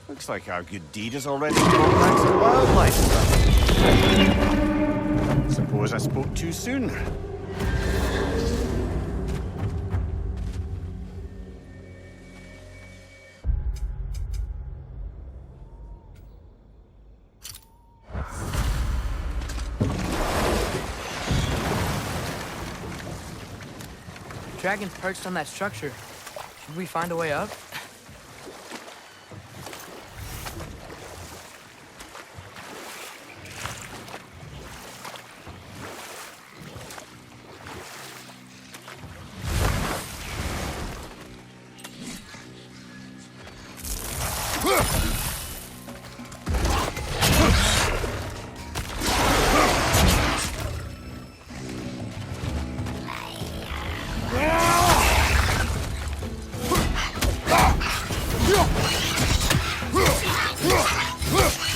Looks like our good deed has already brought back some wildlife. Suppose I spoke too soon. Dragon's perched on that structure. Should we find a way up?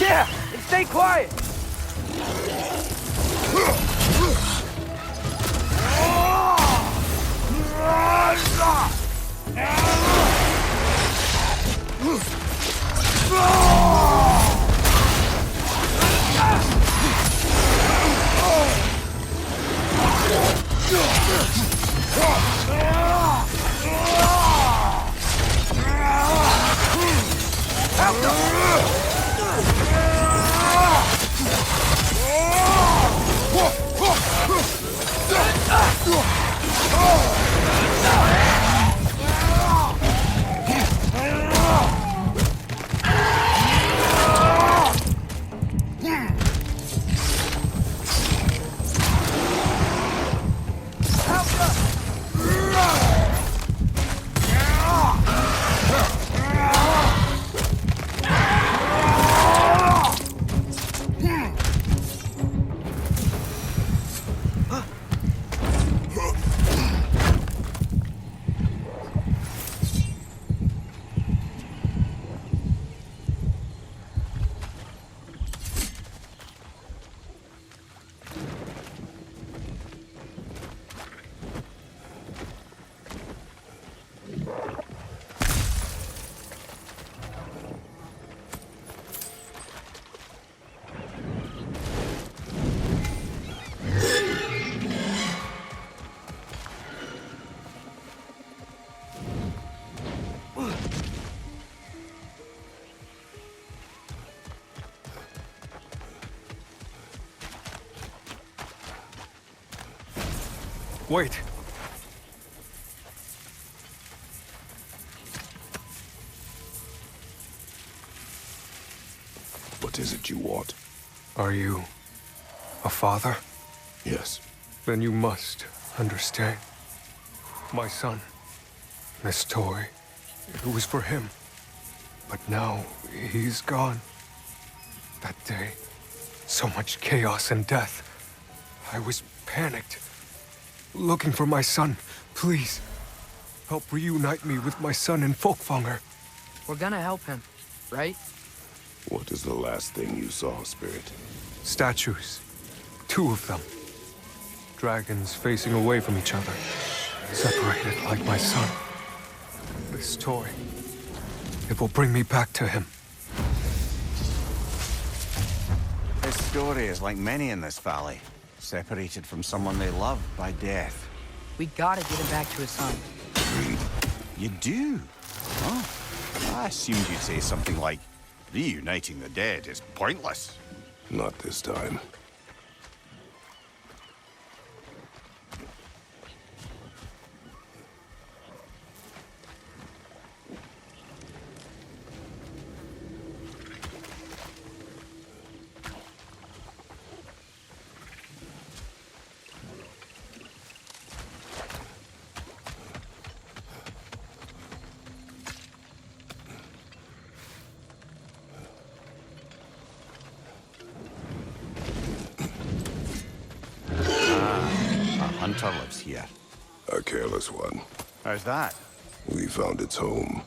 Yeah! And stay quiet! Wait. What is it you want? Are you a father? Yes. Then you must understand. My son, this toy, it was for him. But now he's gone. That day, so much chaos and death. I was panicked. Looking for my son. Please, help reunite me with my son in Folkvanger. We're gonna help him, right? What is the last thing you saw, Spirit? Statues. 2 of them. Dragons facing away from each other. Separated like my son. This toy. It will bring me back to him. His story is like many in this valley. Separated from someone they love by death. We gotta get him back to his son. You do? Oh, I assumed you'd say something like, reuniting the dead is pointless. Not this time. Hunter lives here. A careless one. How's that? We found its home.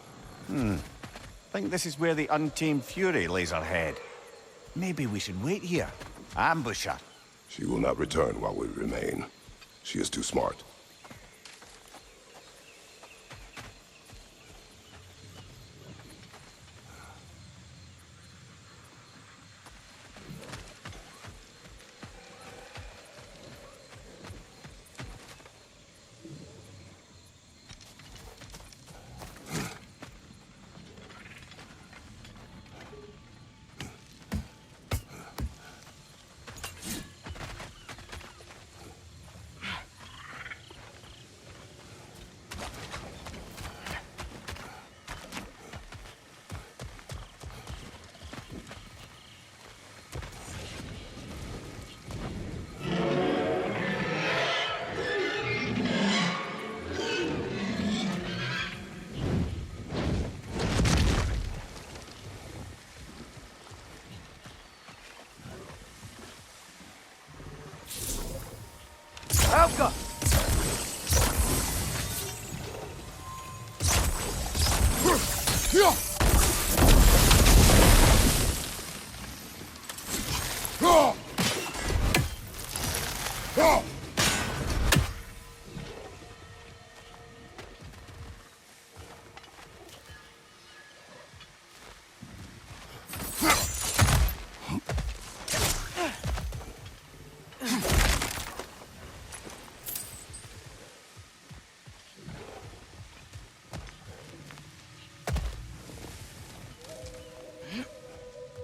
Think this is where the untamed fury lays her head. Maybe we should wait here. Ambush her. She will not return while we remain. She is too smart.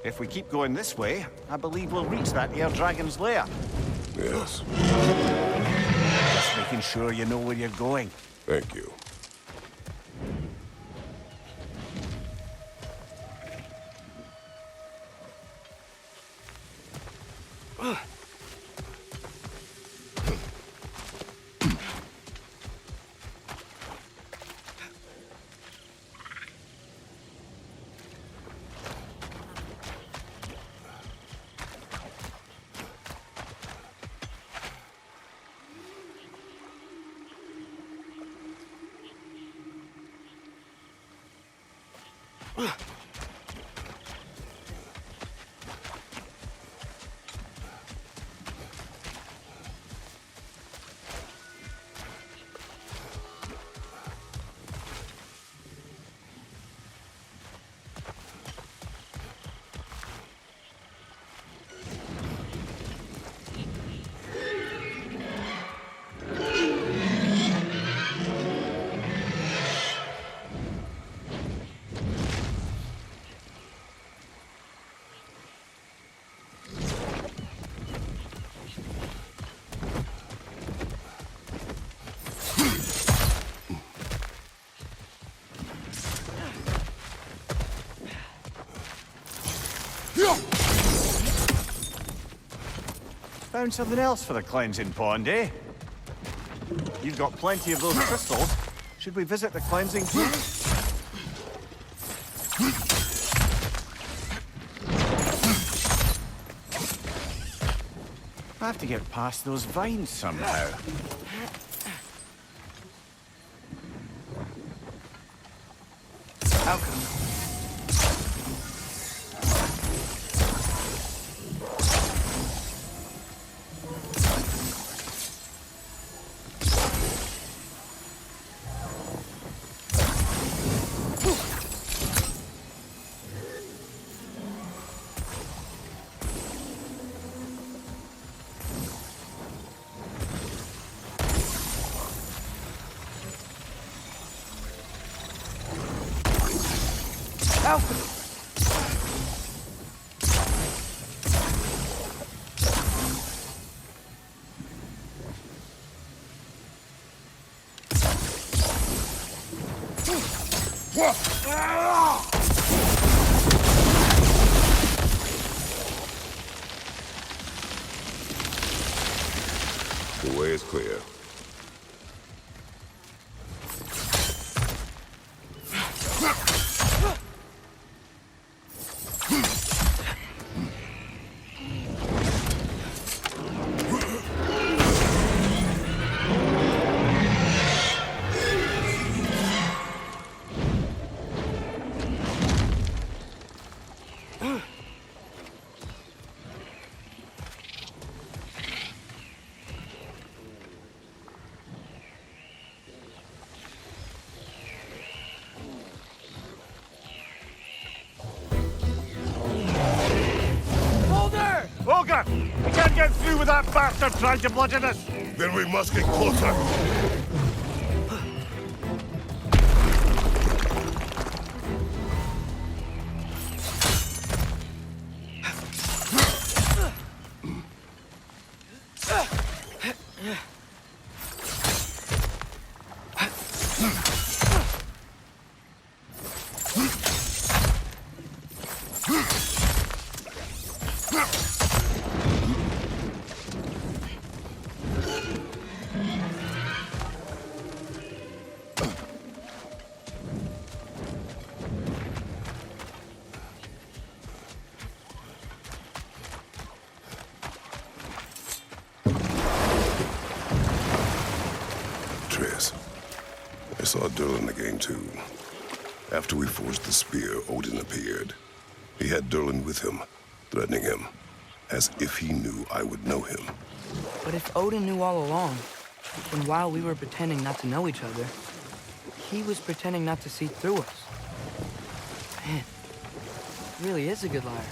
If we keep going this way, I believe we'll reach that air dragon's lair. Yes. Just making sure you know where you're going. Thank you. Found something else for the cleansing pond, eh? You've got plenty of those crystals. Should we visit the cleansing pool? I have to get past those vines somehow. How come? The way is clear. Ogre! We can't get through with that bastard trying to bludgeon us! Then we must get closer. I saw Durlin again, too. After we forged the spear, Odin appeared. He had Durlin with him, threatening him, as if he knew I would know him. But if Odin knew all along, then while we were pretending not to know each other, he was pretending not to see through us. Man, he really is a good liar.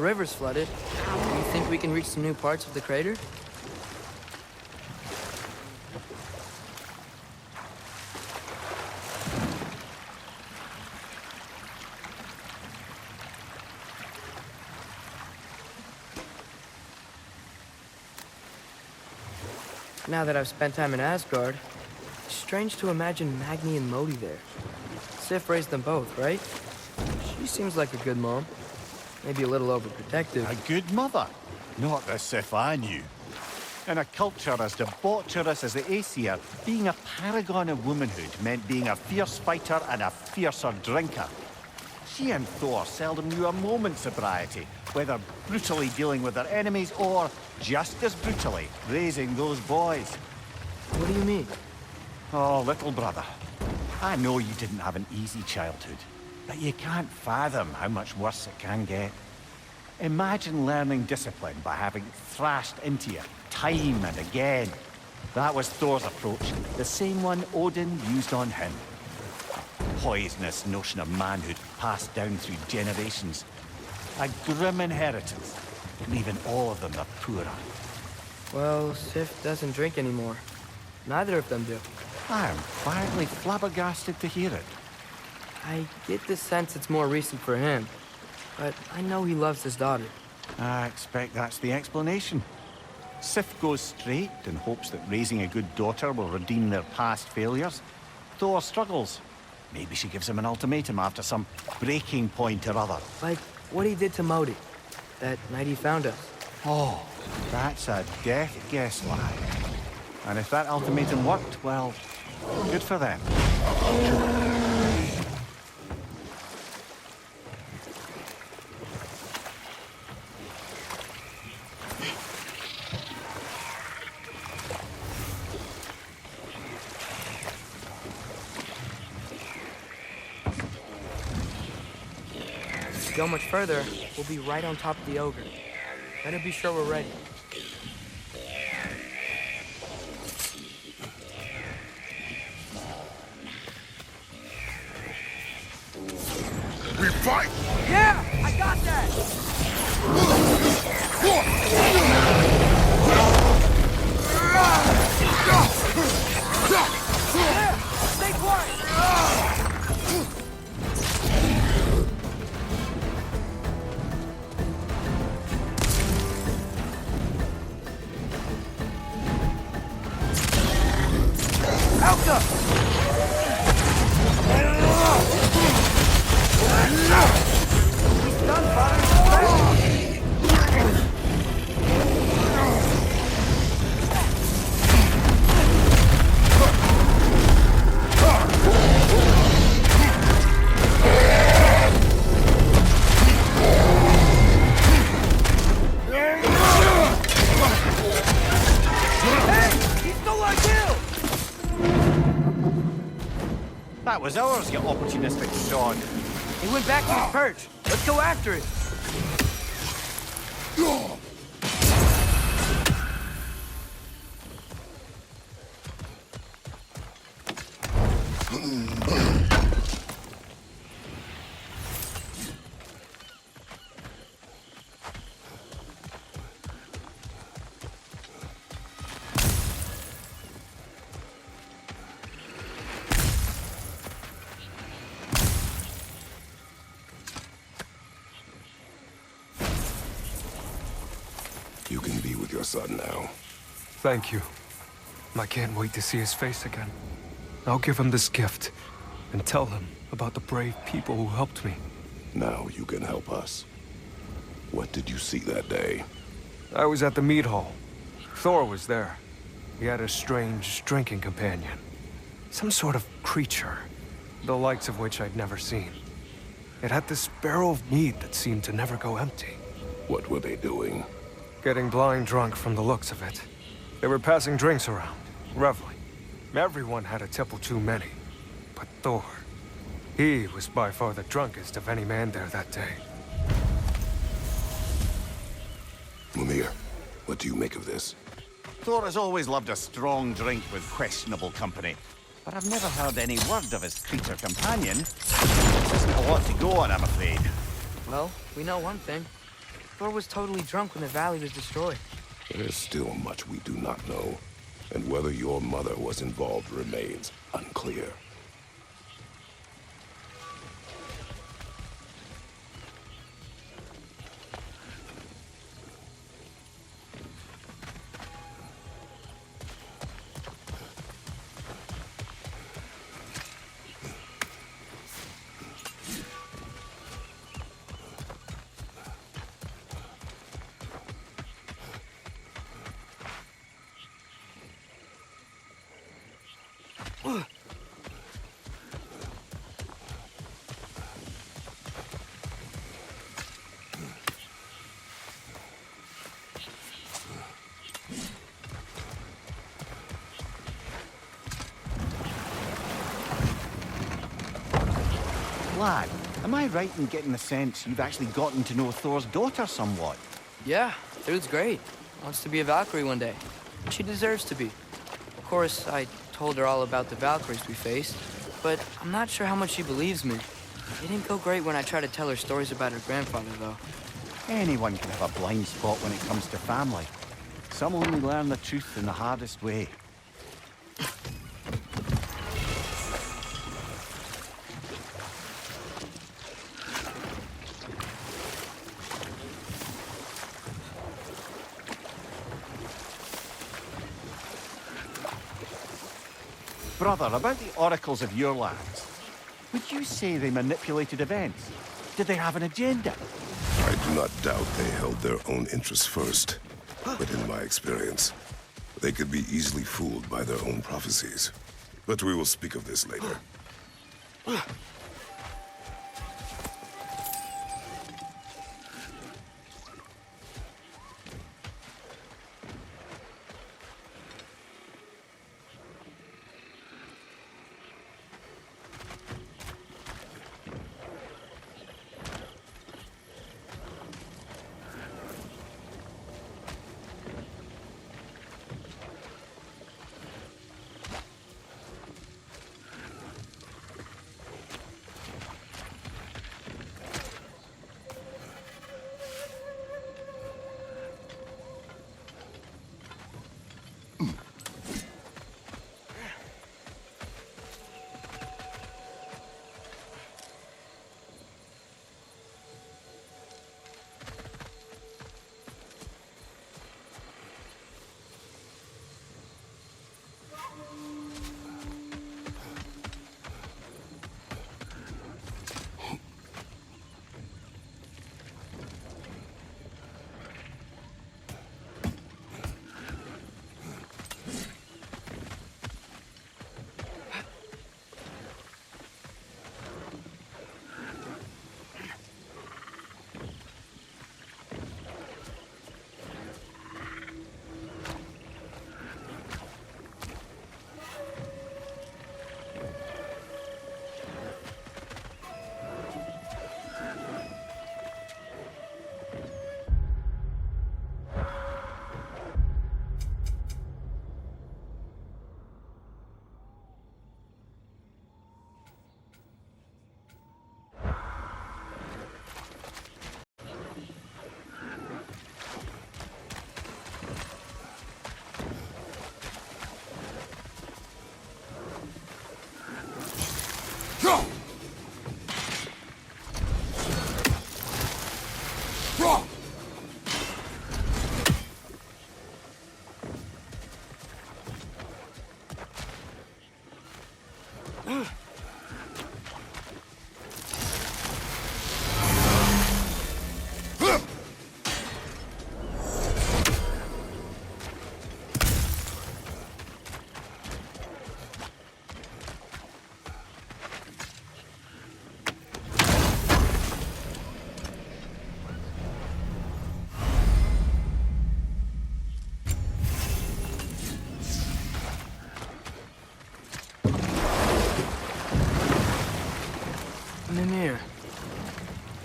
river's flooded, do you think we can reach some new parts of the crater? Now that I've spent time in Asgard, it's strange to imagine Magni and Modi there. Sif raised them both, right? She seems like a good mom. Maybe a little overprotective. A good mother? Not the Sif I knew. In a culture as debaucherous as the Aesir, being a paragon of womanhood meant being a fierce fighter and a fiercer drinker. She and Thor seldom knew a moment's sobriety, whether brutally dealing with their enemies or, just as brutally, raising those boys. What do you mean? Oh, little brother. I know you didn't have an easy childhood, but you can't fathom how much worse it can get. Imagine learning discipline by having it thrashed into you time and again. That was Thor's approach, the same one Odin used on him. A poisonous notion of manhood passed down through generations. A grim inheritance, leaving all of them the poorer. Well, Sif doesn't drink anymore. Neither of them do. I am quietly flabbergasted to hear it. I get the sense it's more recent for him, but I know he loves his daughter. I expect that's the explanation. Sif goes straight and hopes that raising a good daughter will redeem their past failures. Thor struggles. Maybe she gives him an ultimatum after some breaking point or other. Like what he did to Modi, that night he found us. Oh, that's a death guess lie. And if that ultimatum worked, well, good for them. If we go much further, we'll be right on top of the ogre. Better be sure we're ready. We fight! Yeah! I got that! There! Stay quiet! Alka! He's done firing. Hey! He stole our kill! That was ours, you opportunistic sod. He went back to his perch. Let's go after it. You can be with your son now. Thank you. I can't wait to see his face again. I'll give him this gift and tell him about the brave people who helped me. Now you can help us. What did you see that day? I was at the mead hall. Thor was there. He had a strange drinking companion. Some sort of creature, the likes of which I'd never seen. It had this barrel of mead that seemed to never go empty. What were they doing? Getting blind drunk from the looks of it. They were passing drinks around, reveling. Everyone had a tipple too many. But Thor, he was by far the drunkest of any man there that day. Mimir, what do you make of this? Thor has always loved a strong drink with questionable company. But I've never heard any word of his creature companion. Isn't a lot to go on, I'm afraid. Well, we know one thing. Thor was totally drunk when the valley was destroyed. There's still much we do not know, and whether your mother was involved remains unclear. Lad, am I right in getting the sense you've actually gotten to know Thor's daughter somewhat? Yeah, dude's great. Wants to be a Valkyrie one day. She deserves to be. Of course, I told her all about the Valkyries we faced, but I'm not sure how much she believes me. It didn't go great when I tried to tell her stories about her grandfather, though. Anyone can have a blind spot when it comes to family. Some only learn the truth in the hardest way. Brother, about the oracles of your lands, would you say they manipulated events? Did they have an agenda? I do not doubt they held their own interests first, but in my experience, they could be easily fooled by their own prophecies. But we will speak of this later.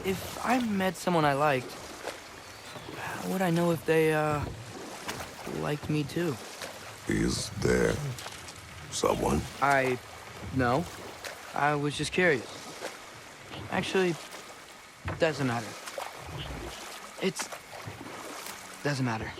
If I met someone I liked, how would I know if they, liked me too? Is there someone? No. I was just curious. Actually, it doesn't matter. It's Doesn't matter.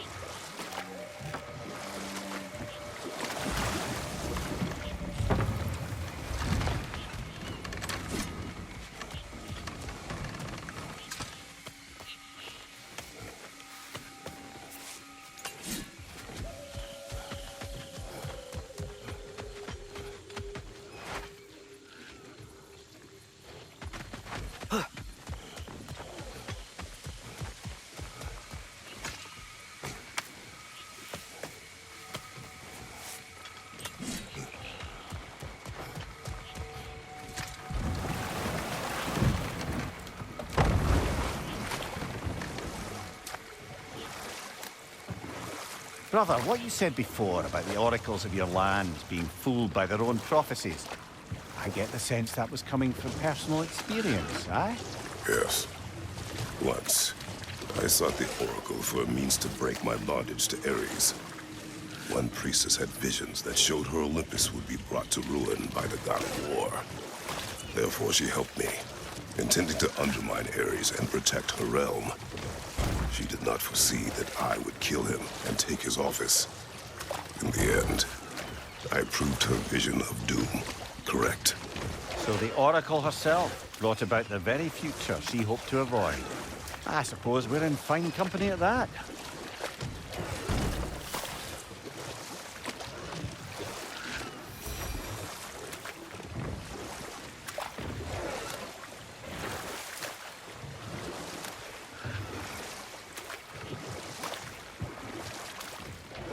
Brother, what you said before about the oracles of your lands being fooled by their own prophecies, I get the sense that was coming from personal experience, aye? Yes. Once, I sought the oracle for a means to break my bondage to Ares. One priestess had visions that showed her Olympus would be brought to ruin by the god of war. Therefore, she helped me, intending to undermine Ares and protect her realm. She did not foresee that I would kill him and take his office. In the end, I proved her vision of doom correct. So the oracle herself brought about the very future she hoped to avoid. I suppose we're in fine company at that.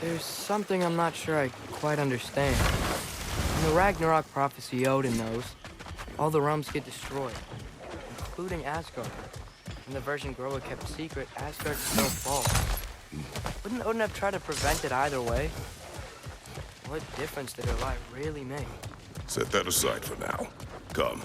There's something I'm not sure I quite understand. In the Ragnarok prophecy Odin knows, all the realms get destroyed, including Asgard. In the version Groa kept secret, Asgard still falls. Wouldn't Odin have tried to prevent it either way? What difference did her lie really make? Set that aside for now. Come.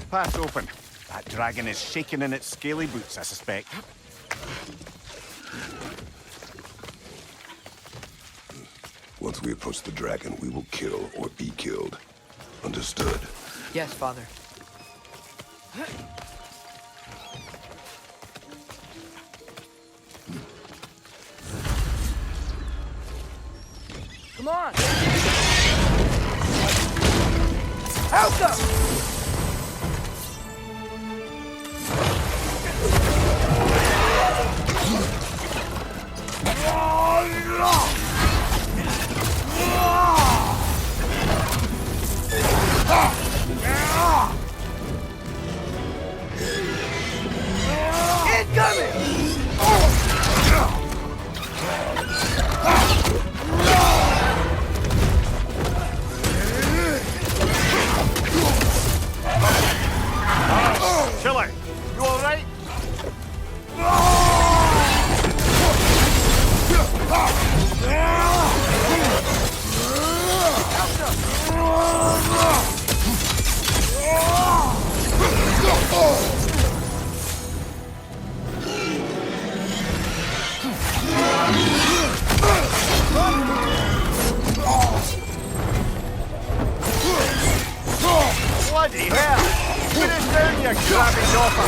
Path open. That dragon is shaking in its scaly boots, I suspect. Once we approach the dragon, we will kill or be killed. Understood? Yes, Father. Come on! Help them! Killer, you all right? Bloody hell! Put us down, you grabbing dopper!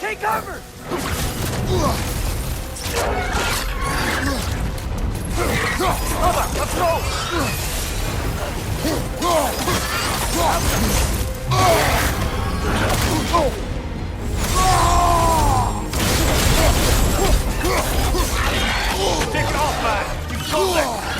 Take cover! Brother, let's go! Take it off, man! You've got this!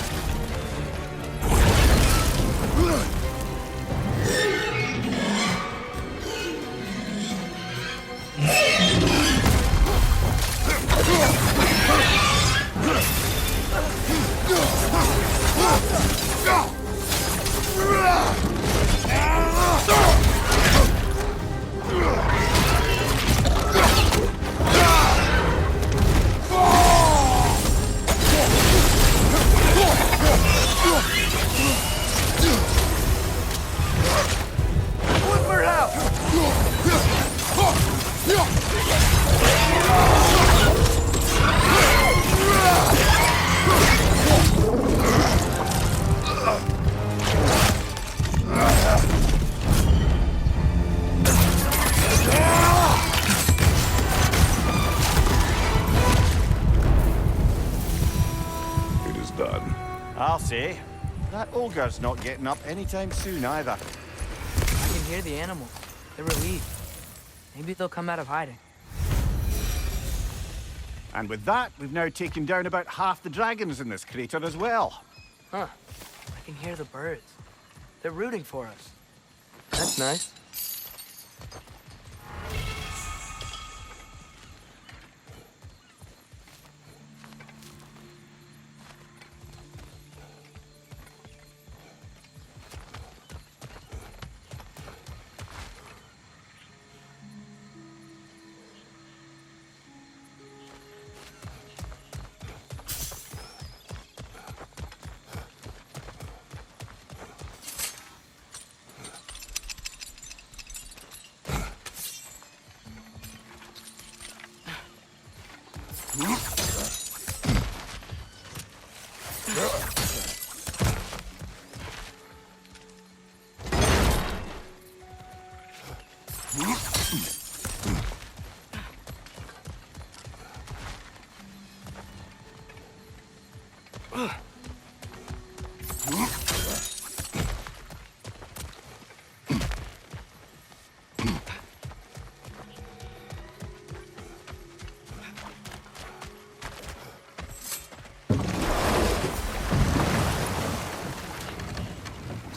I'll say. That ogre's not getting up anytime soon either. I can hear the animals. They're relieved. Maybe they'll come out of hiding. And with that, we've now taken down about half the dragons in this crater as well. Huh. I can hear the birds. They're rooting for us. That's nice.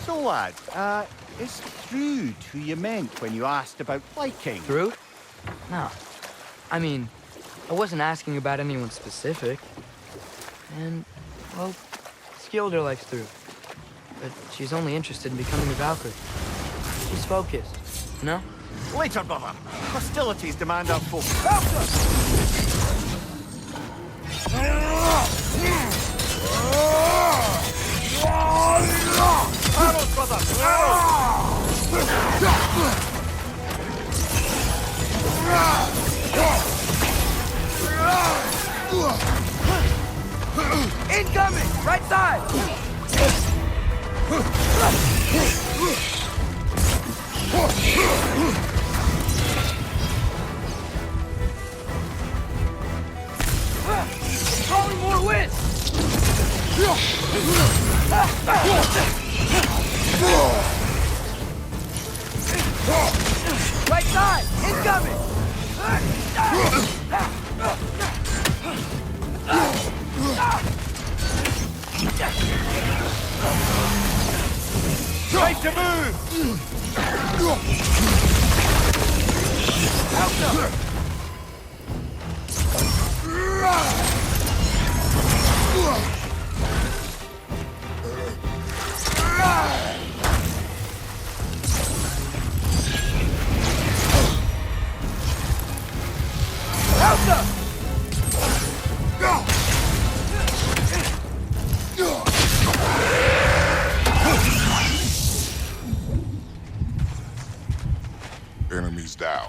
So, lad, is Trude who you meant when you asked about liking? Through? No. I mean, I wasn't asking about anyone specific. And, well, Skilder likes Through. But she's only interested in becoming a Valkyrie. She's focused, you know? Later, brother. Hostilities demand our focus. Arrows, brother! Incoming! Right side! Throwing more wind! Right side! Incoming! Try to move! Enemies down.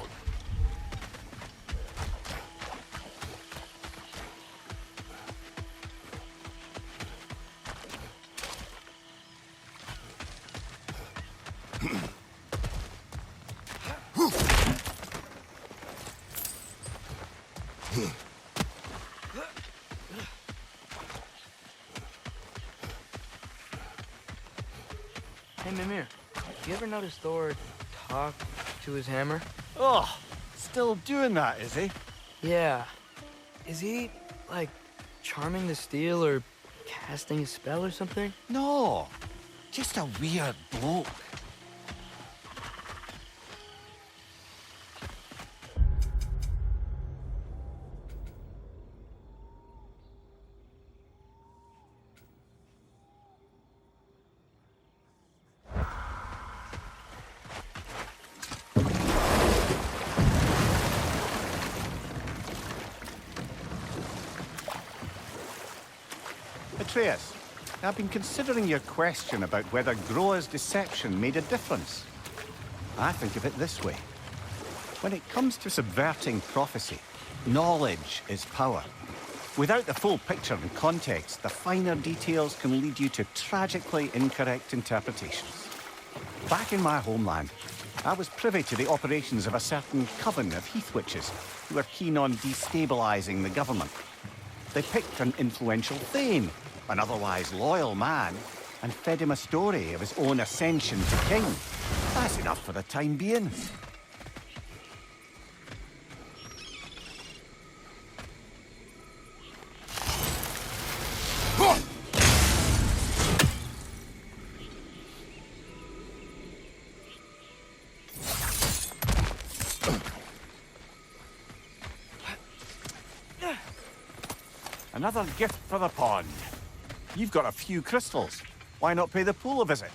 Hey, Mimir, you ever notice Thor talk to his hammer? Oh, still doing that, is he? Yeah. Is he, like, charming the steel or casting a spell or something? No, just a weird bloke. Atreus, I've been considering your question about whether Groa's deception made a difference. I think of it this way. When it comes to subverting prophecy, knowledge is power. Without the full picture and context, the finer details can lead you to tragically incorrect interpretations. Back in my homeland, I was privy to the operations of a certain coven of heath witches who were keen on destabilizing the government. They picked an influential Thane, an otherwise loyal man, and fed him a story of his own ascension to king. That's enough for the time being. Another gift for the pond. You've got a few crystals. Why not pay the pool a visit?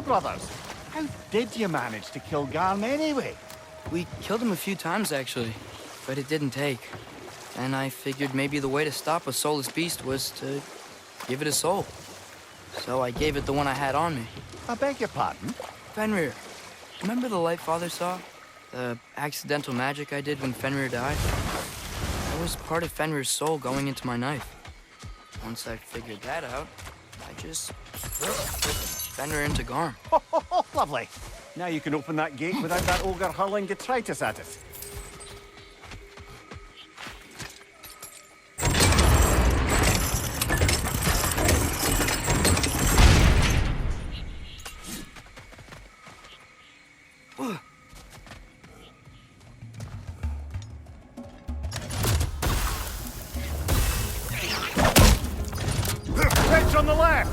Brothers, how did you manage to kill Garm anyway? We killed him a few times, actually, but it didn't take. And I figured maybe the way to stop a soulless beast was to give it a soul. So I gave it the one I had on me. I beg your pardon? Fenrir, remember the light Father saw? The accidental magic I did when Fenrir died? That was part of Fenrir's soul going into my knife. Once I figured that out, I just Fenrir into Garm. Oh, lovely. Now you can open that gate without that ogre hurling detritus at us. Bridge on the left!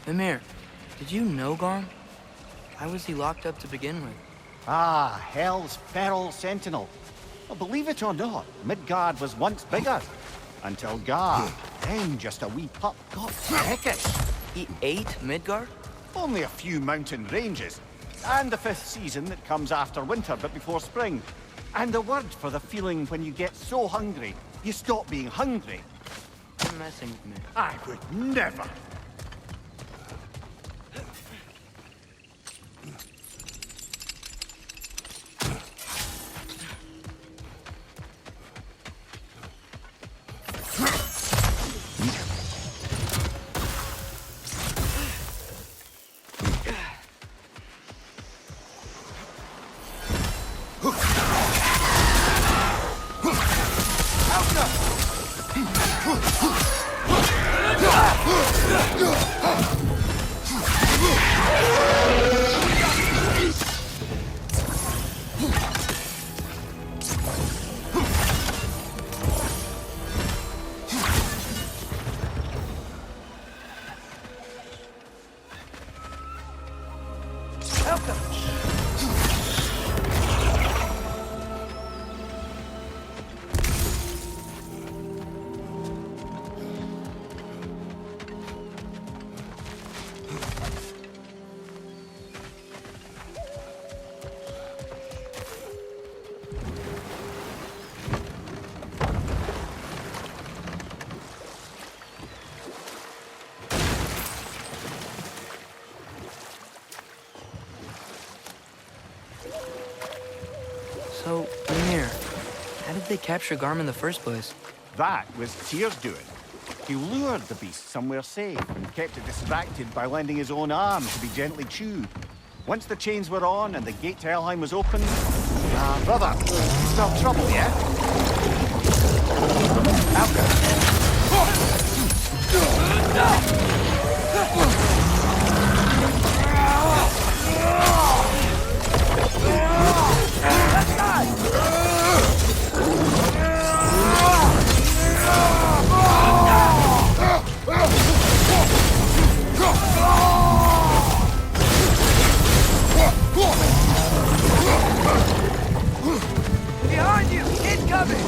Mimir, did you know Garm? Why was he locked up to begin with? Ah, Hell's feral sentinel. Well, believe it or not, Midgard was once bigger. Until Gar, then just a wee pup, got peckish. He ate Midgard? Only a few mountain ranges. And the 5th season that comes after winter but before spring. And the word for the feeling when you get so hungry, you stop being hungry. You're messing with me. I would never. So, Mimir, how did they capture Garm in the first place? That was Tyr's doing. He lured the beast somewhere safe and kept it distracted by lending his own arm to be gently chewed. Once the chains were on and the gate to Helheim was open... brother, still trouble, yeah? Behind you! Incoming!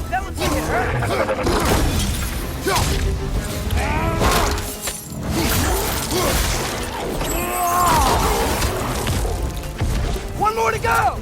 That looks like it hurt. One more to go!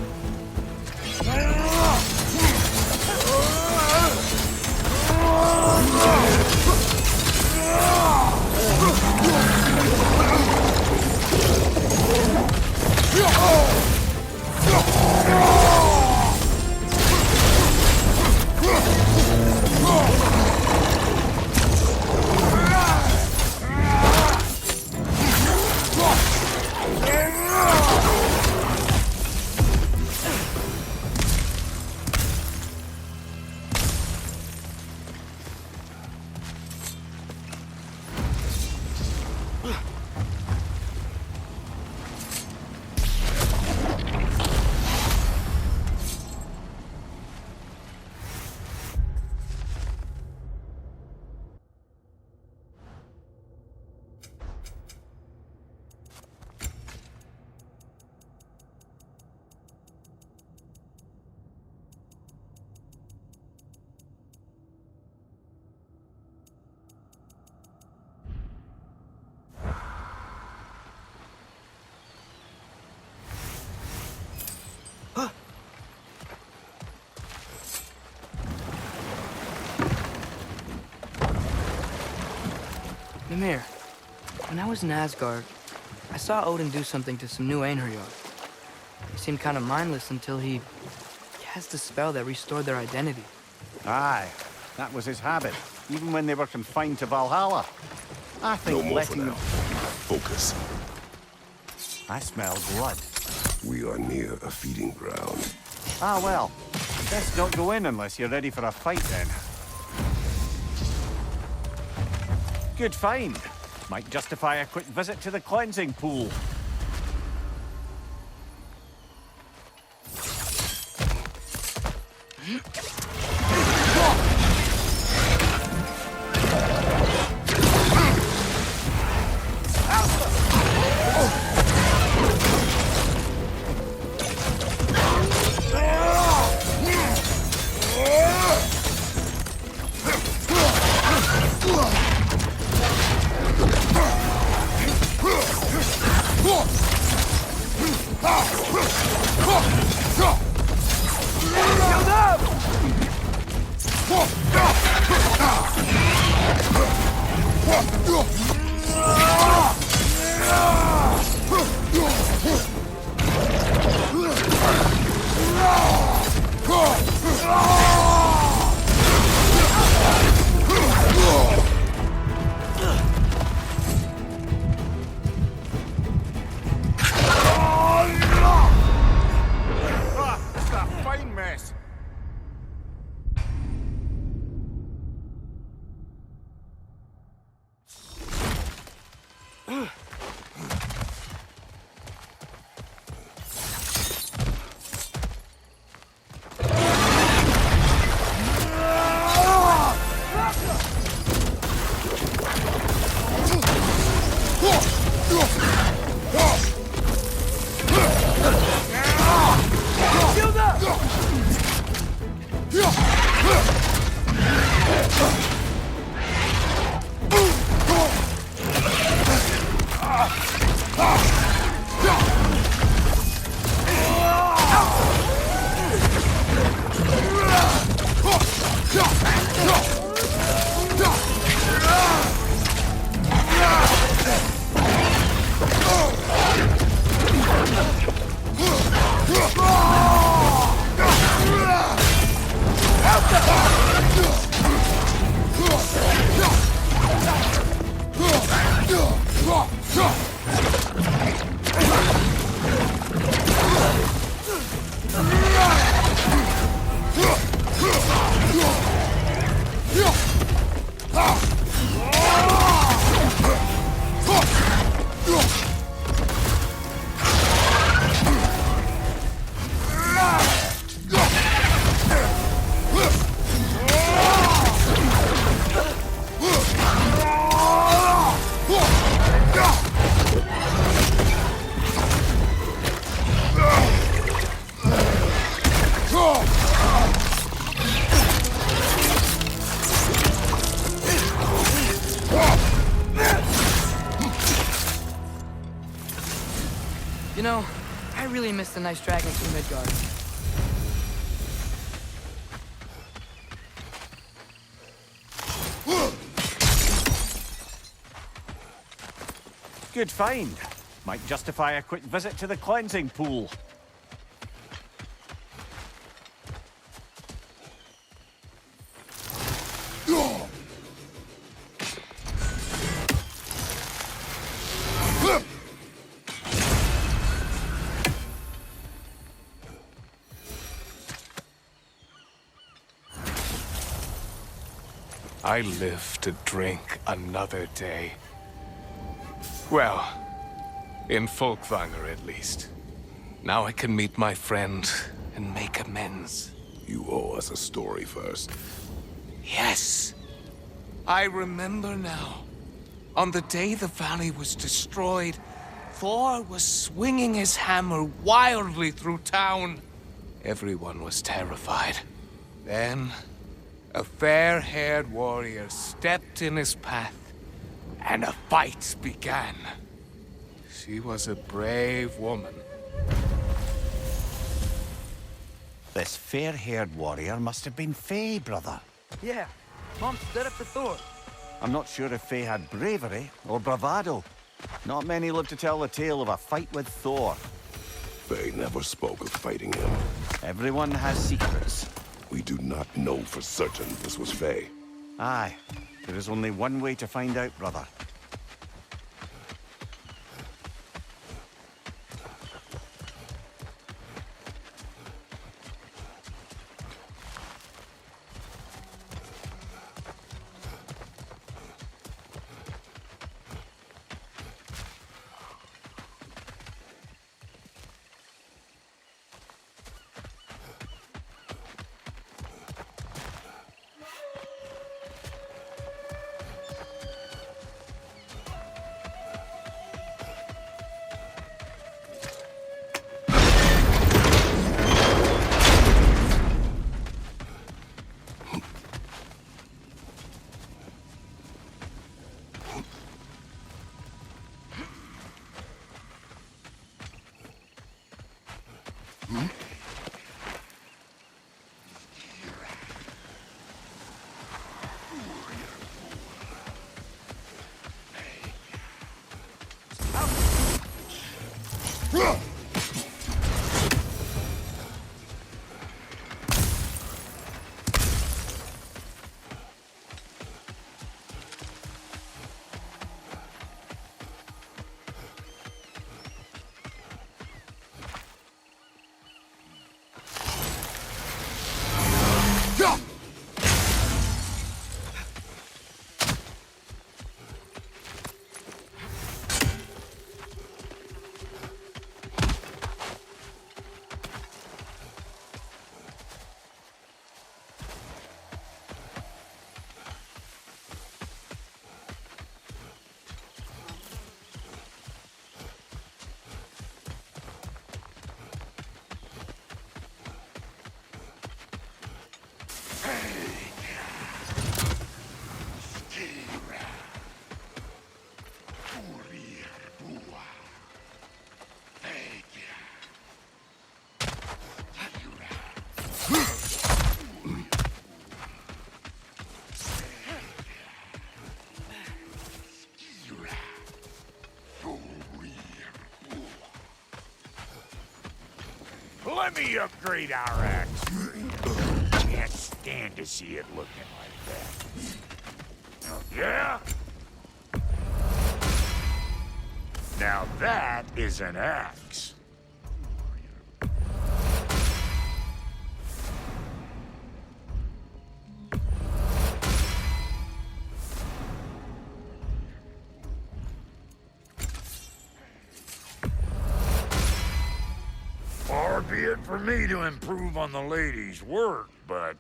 Mimir, when I was in Asgard, I saw Odin do something to some new Einherjar. He seemed kind of mindless until he cast a spell that restored their identity. Aye, that was his habit, even when they were confined to Valhalla. I think No more for letting now. Focus. I smell blood. We are near a feeding ground. Ah, well. Best not go in unless you're ready for a fight, then. Good find. Might justify a quick visit to the cleansing pool. I really miss the nice dragons from Midgard. Good find. Might justify a quick visit to the cleansing pool. I live to drink another day. Well, in Folkvanger at least. Now I can meet my friend and make amends. You owe us a story first. Yes. I remember now. On the day the valley was destroyed, Thor was swinging his hammer wildly through town. Everyone was terrified. Then, a fair-haired warrior stepped in his path, and a fight began. She was a brave woman. This fair-haired warrior must have been Faye, brother. Yeah, Mom stood up for Thor. I'm not sure if Faye had bravery or bravado. Not many live to tell the tale of a fight with Thor. Faye never spoke of fighting him. Everyone has secrets. We do not know for certain this was Faye. Aye, there is only one way to find out, brother. Let me upgrade our axe. Can't stand to see it looking like that. Yeah? Now that is an axe. Far be it for me to improve on the lady's work, but,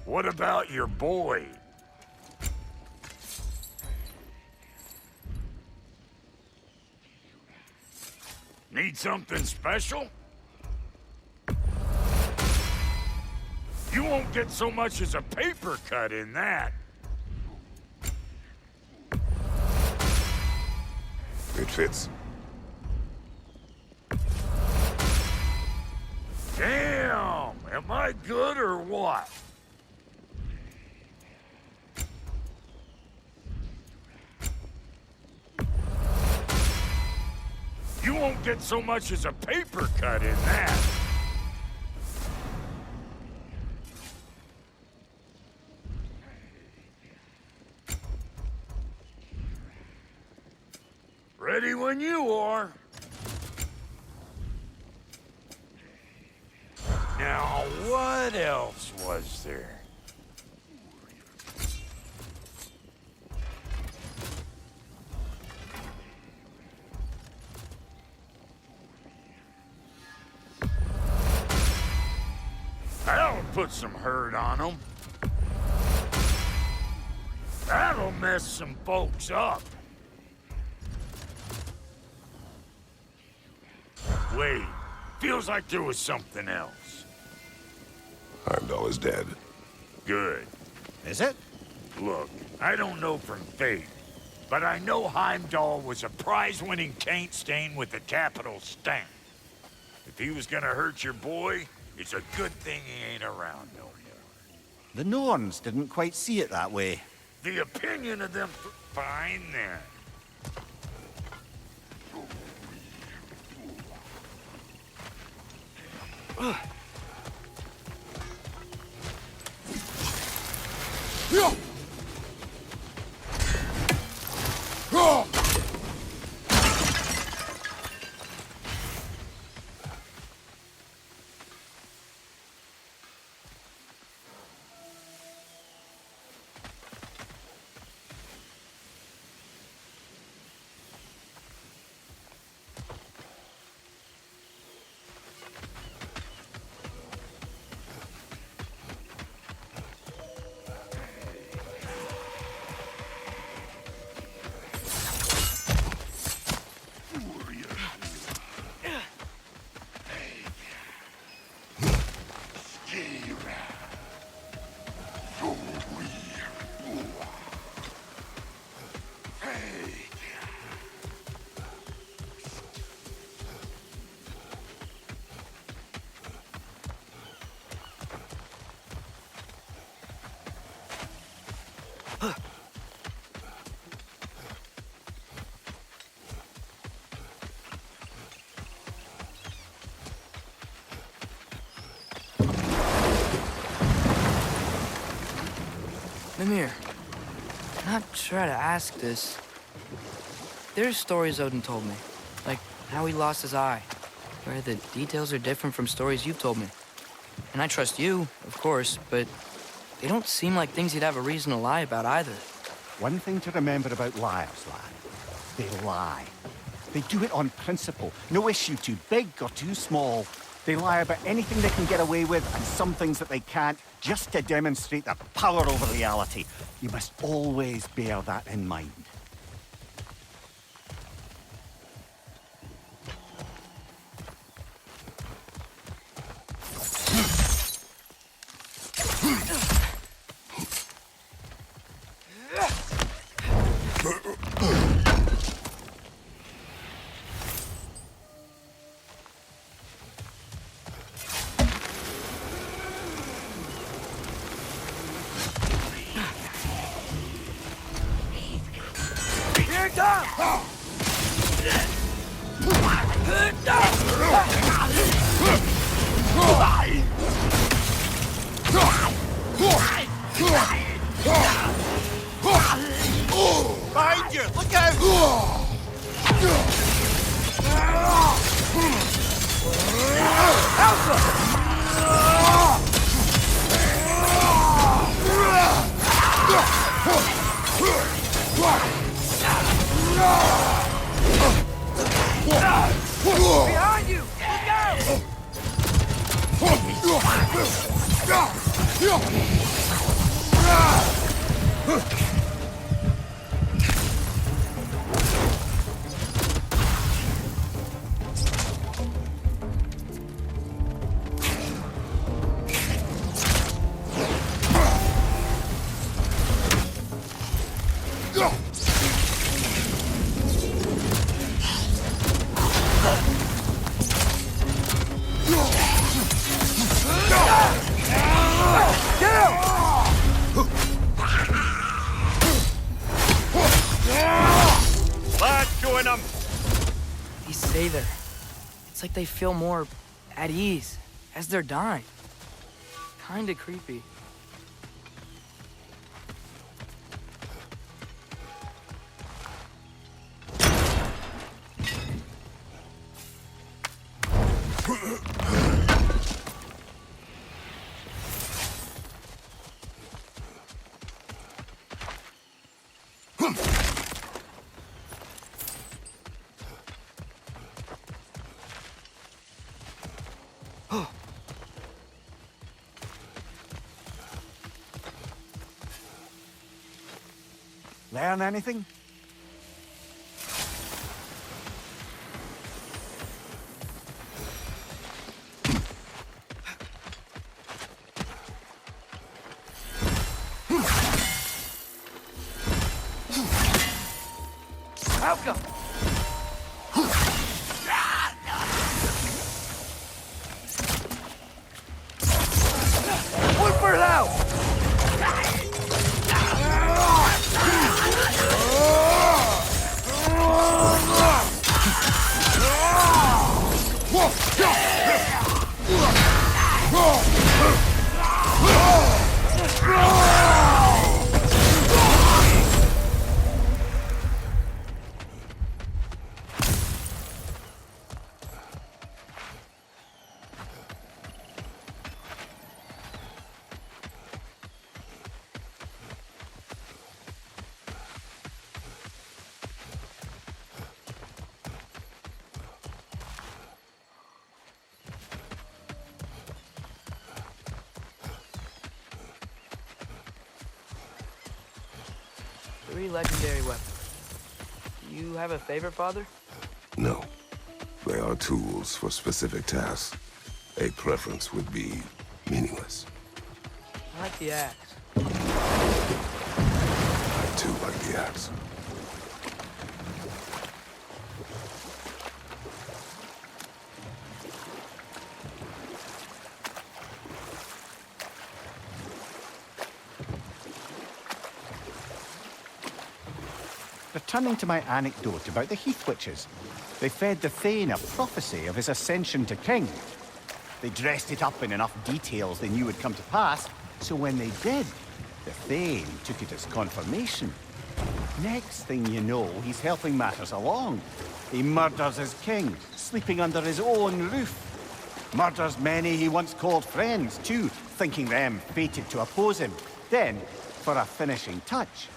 what about your boy? Need Need something special? You won't get so much as a paper cut in that. It fits. Damn! Am I good or what? You won't get so much as a paper cut in that. Ready when you are. Now, what else was there? That'll put some hurt on them. That'll mess some folks up. Wait, feels like there was something else. Heimdall is dead. Good. Is it? Look, I don't know from fate, but I know Heimdall was a prize-winning taint stain with a capital stamp. If he was gonna hurt your boy, it's a good thing he ain't around no more. The Norns didn't quite see it that way. The opinion of them... Fine, then. Mimir, I'm not sure how to ask this. There's stories Odin told me, like how he lost his eye, where the details are different from stories you've told me. And I trust you, of course, but they don't seem like things you'd have a reason to lie about either. One thing to remember about liars, lad. They lie. They do it on principle. No issue too big or too small. They lie about anything they can get away with and some things that they can't, just to demonstrate their power over reality. You must always bear that in mind. Behind you! Look out! Behind you! either. It's like they feel more at ease as they're dying. Kinda creepy. Learn anything? Outcome! One for now! Three legendary weapons. You have a favorite, Father? No. They are tools for specific tasks. A preference would be meaningless. I like the axe. I too like the axe. Returning to my anecdote about the Heath Witches, they fed the Thane a prophecy of his ascension to king. They dressed it up in enough details they knew would come to pass, so when they did, the Thane took it as confirmation. Next thing you know, he's helping matters along. He murders his king, sleeping under his own roof. Murders many he once called friends, too, thinking them fated to oppose him. Then, for a finishing touch,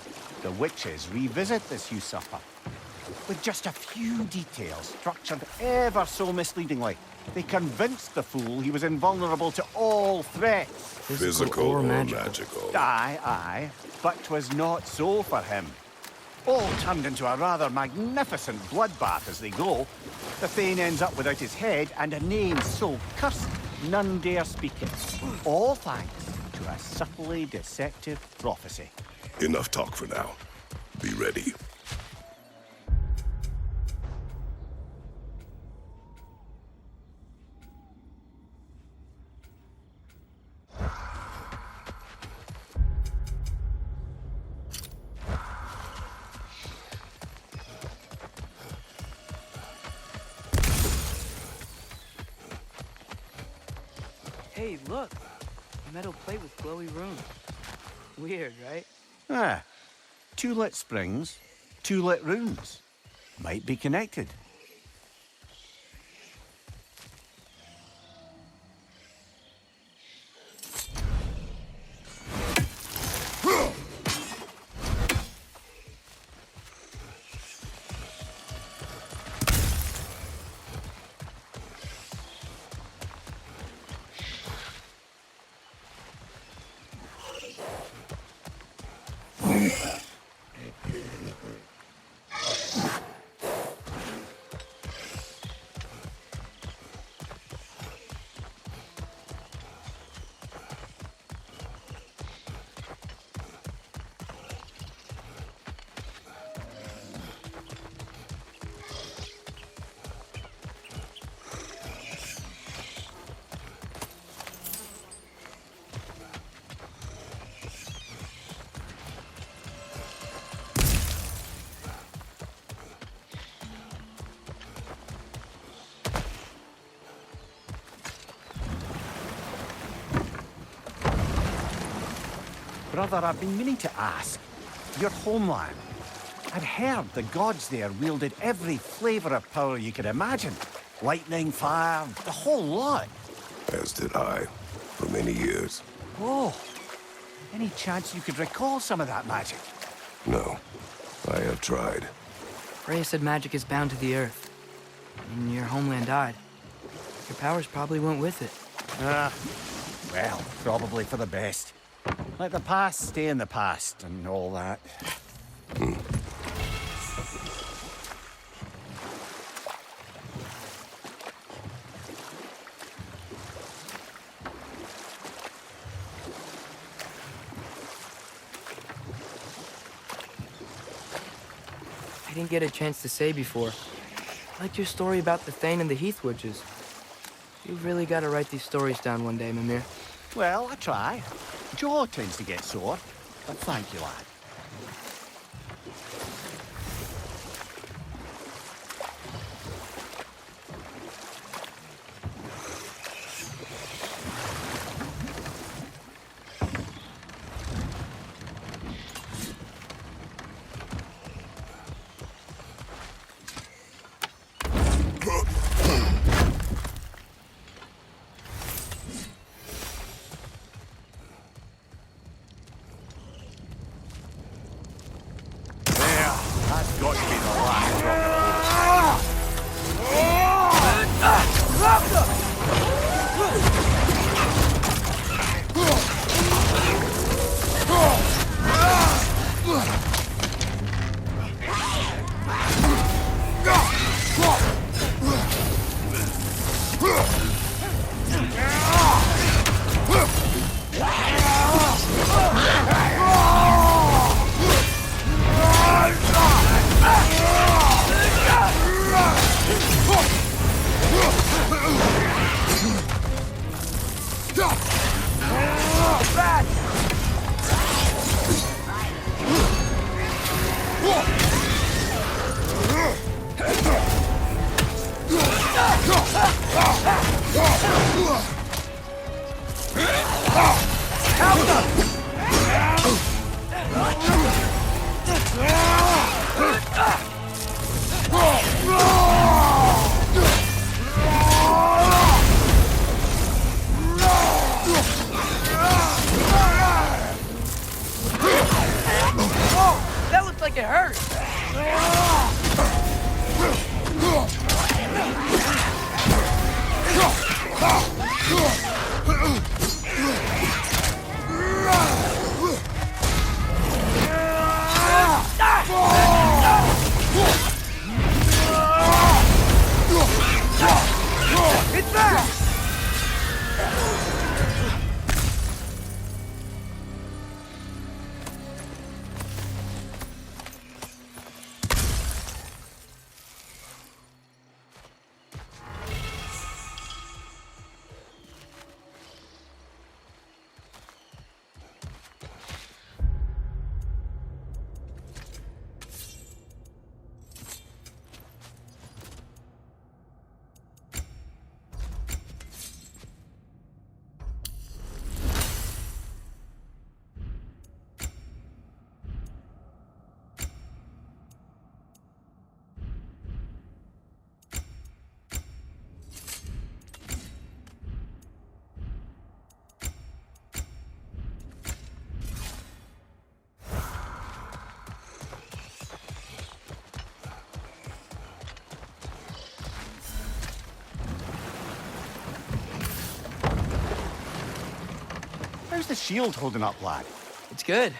the witches revisit this usurper. With just a few details structured ever so misleadingly, they convinced the fool he was invulnerable to all threats. Physical or magical? Aye, but 'twas not so for him. All turned into a rather magnificent bloodbath as they go. The Thane ends up without his head and a name so cursed none dare speak it. All thanks to a subtly deceptive prophecy. Enough talk for now. Be ready. Hey, look! A metal plate with glowy runes. Weird, right? Ah, two lit springs, two lit runes. Might be connected. Brother, I've been meaning to ask. Your homeland. I'd heard the gods there wielded every flavor of power you could imagine. Lightning, fire, the whole lot. As did I, for many years. Oh. Any chance you could recall some of that magic? No, I have tried. Freya said magic is bound to the earth. And your homeland died. Your powers probably went with it. Well, probably for the best. Let the past stay in the past and all that. I didn't get a chance to say before. I liked your story about the Thane and the Heath Witches. You've really got to write these stories down one day, Mimir. Well, I try. Jaw tends to get sore, but thank you, lad. That's got to be the last That looks like it hurt. It's back! How's the shield holding up, lad? It's good.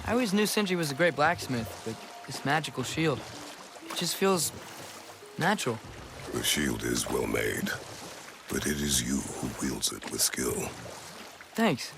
I always knew Sindri was a great blacksmith, but this magical shield, it just feels natural. The shield is well made, but it is you who wields it with skill. Thanks.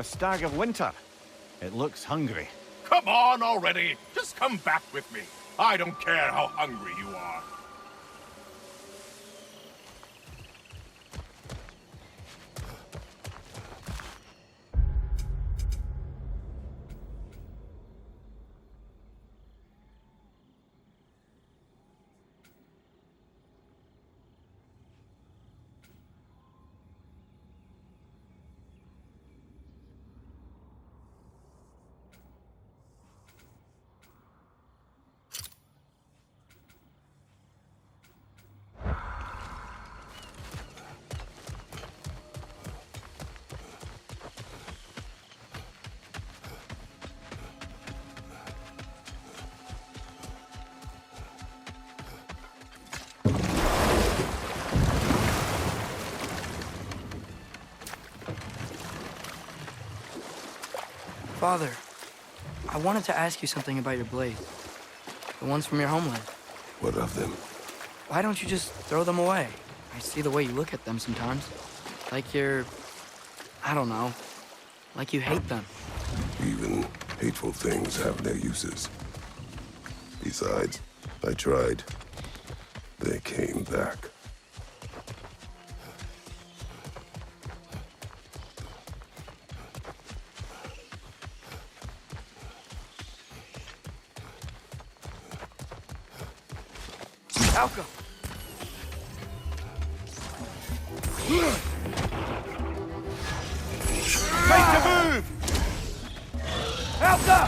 The stag of winter. It looks hungry. Come on already! Just come back with me. I don't care how hungry you are. Father, I wanted to ask you something about your blades. The ones from your homeland. What of them? Why don't you just throw them away? I see the way you look at them sometimes. Like you're... I don't know. Like you hate them. Even hateful things have their uses. Besides, I tried. They came back. Alka! Make the move! Alka!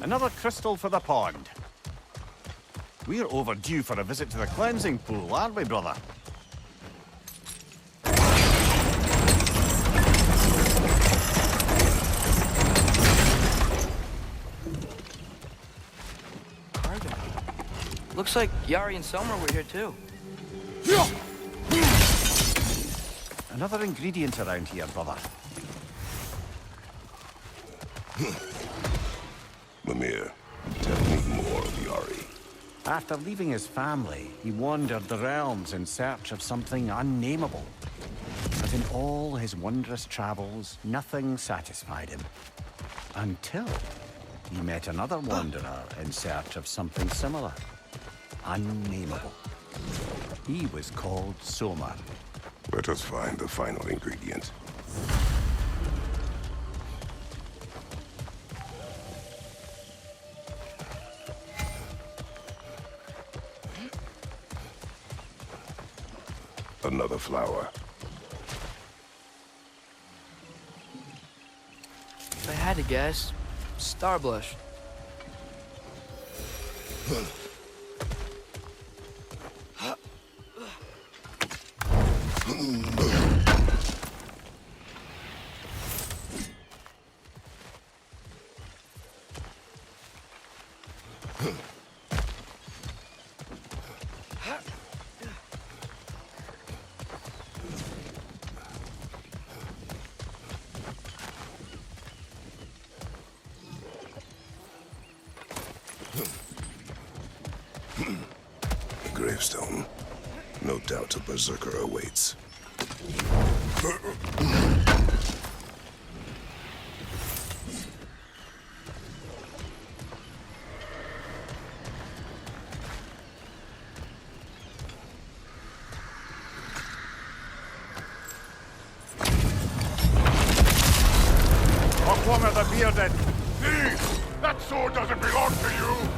Another crystal for the pond. We're overdue for a visit to the cleansing pool, aren't we, brother? Cargo. Looks like Yari and Selmer were here too. Another ingredient around here, brother. Mimir, tell me more of Yari. After leaving his family, he wandered the realms in search of something unnameable. But in all his wondrous travels, nothing satisfied him. Until he met another wanderer in search of something similar. Unnameable. He was called Soma. Let us find the final ingredient. Another flower. If I had to guess, Starblush. A gravestone. No doubt a berserker awaits. Oklahoma the bearded. Thief! That sword doesn't belong to you!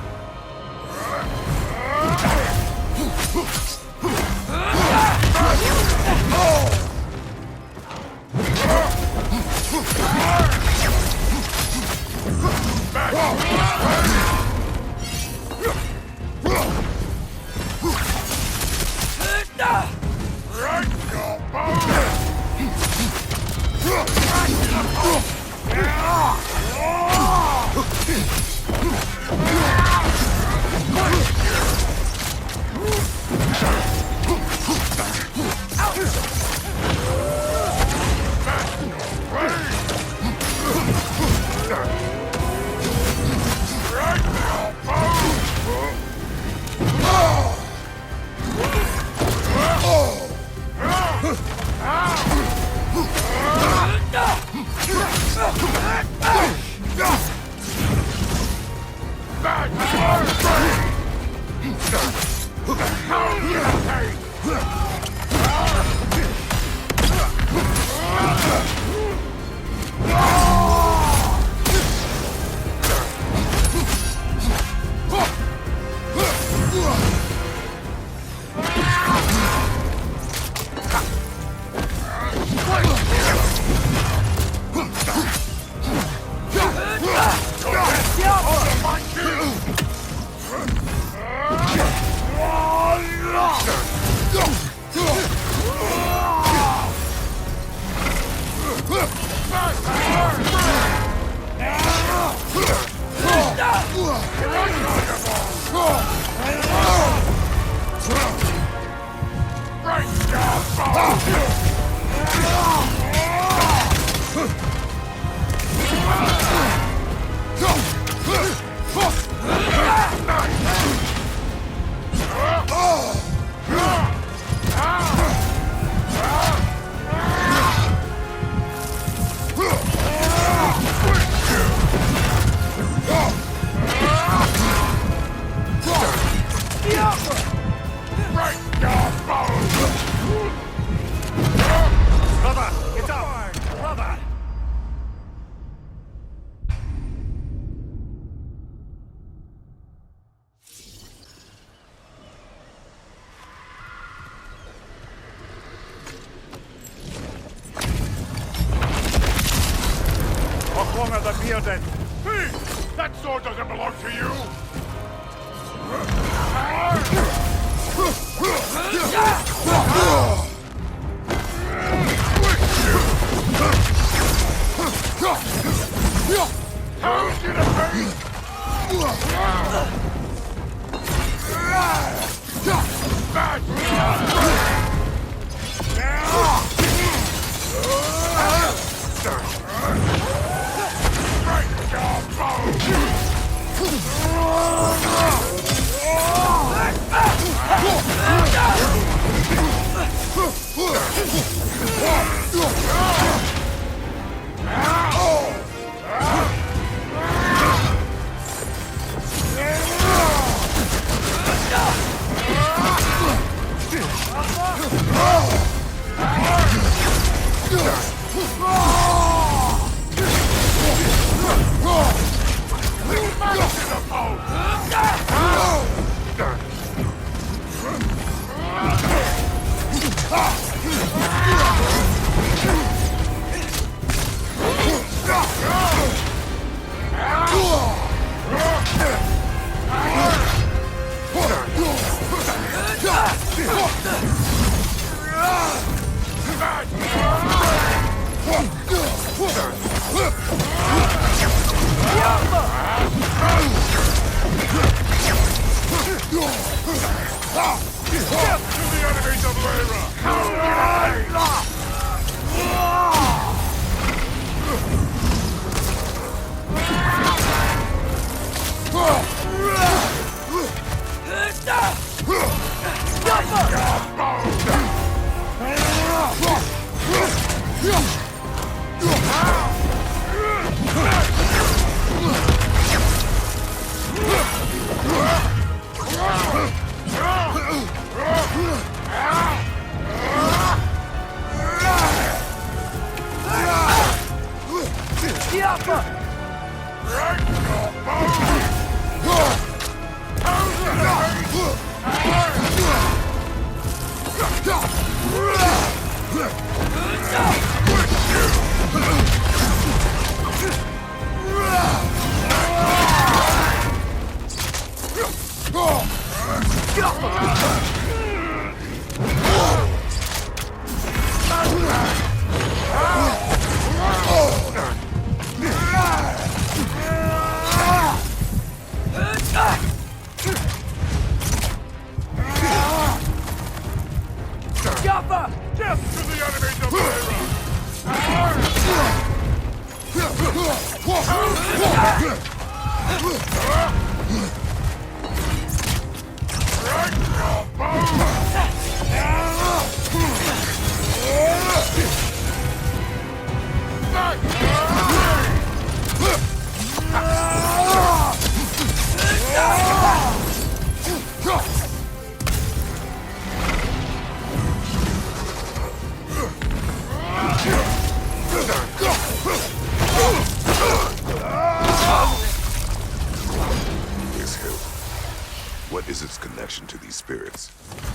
Oklahoma the bearded. Thief! That sword doesn't belong to you! How's it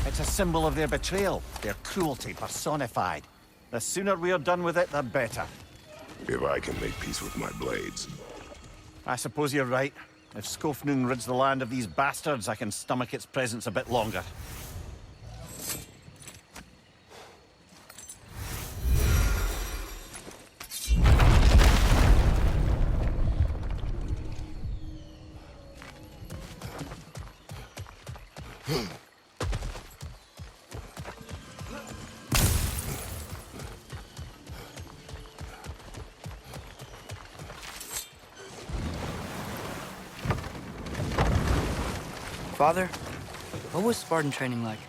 It's a symbol of their betrayal, their cruelty personified. The sooner we're done with it, the better. If I can make peace with my blades. I suppose you're right. If Skofnung rids the land of these bastards, I can stomach its presence a bit longer. Father, what was Spartan training like?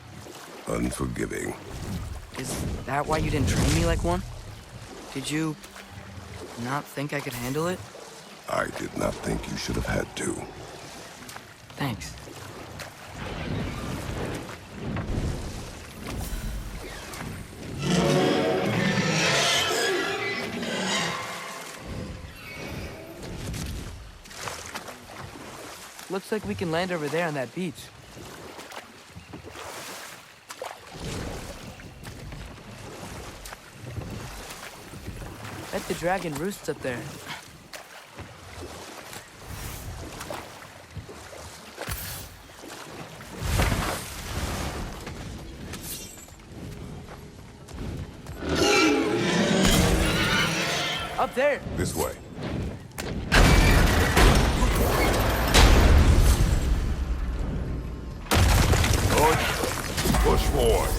Unforgiving. Is that why you didn't train me like one? Did you not think I could handle it? I did not think you should have had to. Thanks. Looks like we can land over there on that beach. Bet the dragon roosts up there. Up there! This way. Push forward.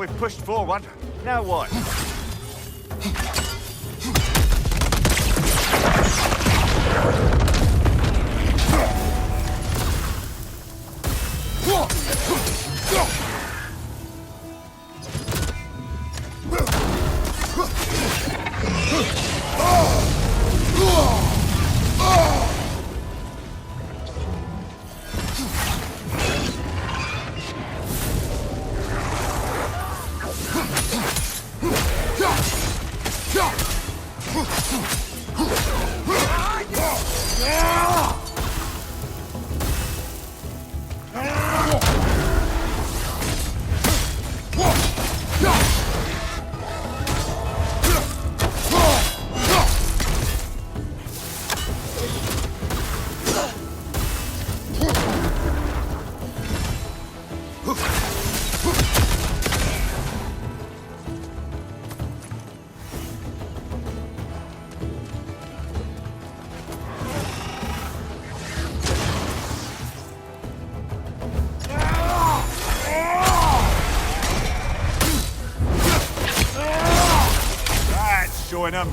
we've pushed forward. Now what? Showing him.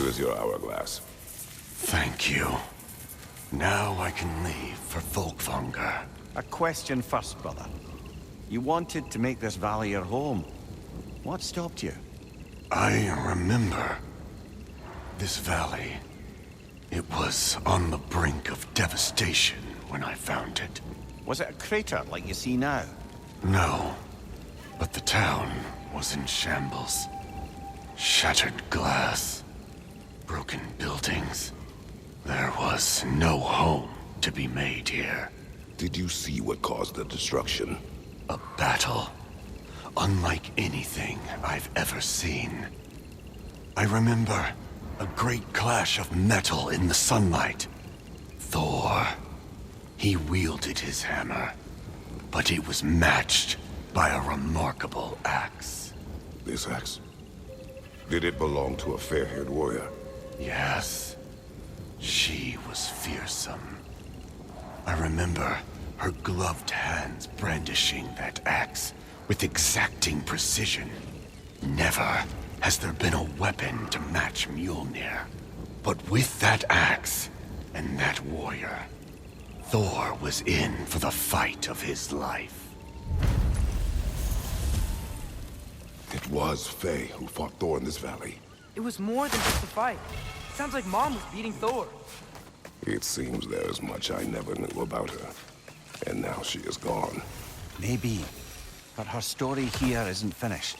Here is your hourglass. Thank you. Now I can leave for Folkvanger. A question first, brother. You wanted to make this valley your home. What stopped you? I remember this valley. It was on the brink of devastation when I found it. Was it a crater like you see now? No, but the town was in shambles. Shattered glass, broken buildings. There was no home to be made here. Did you see what caused the destruction? A battle, unlike anything I've ever seen. I remember a great clash of metal in the sunlight. Thor. He wielded his hammer, but it was matched by a remarkable axe. This axe? Did it belong to a fair-haired warrior? Yes. She was fearsome. I remember her gloved hands brandishing that axe with exacting precision. Never has there been a weapon to match Mjolnir. But with that axe and that warrior, Thor was in for the fight of his life. It was Faye who fought Thor in this valley. It was more than just a fight. Sounds like Mom was beating Thor. It seems there's much I never knew about her. And now she is gone. Maybe. But her story here isn't finished.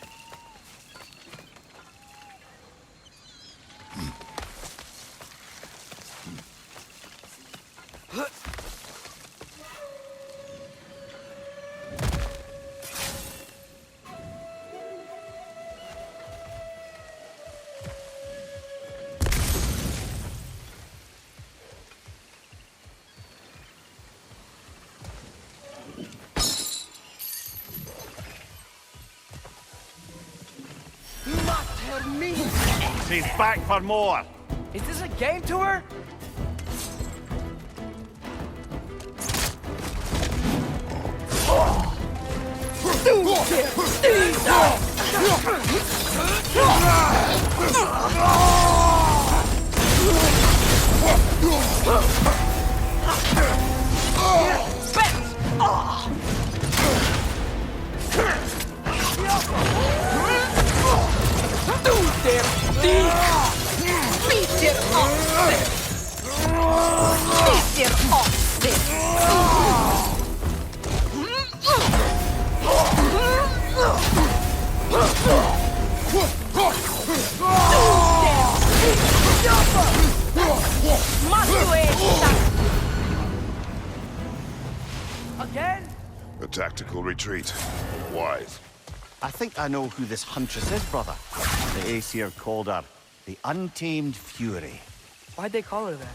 She's back for more. Is this a game to her? Again? A tactical retreat. Wise. I think I know who this huntress is, brother. The Aesir called her the Untamed Fury. Why'd they call her that?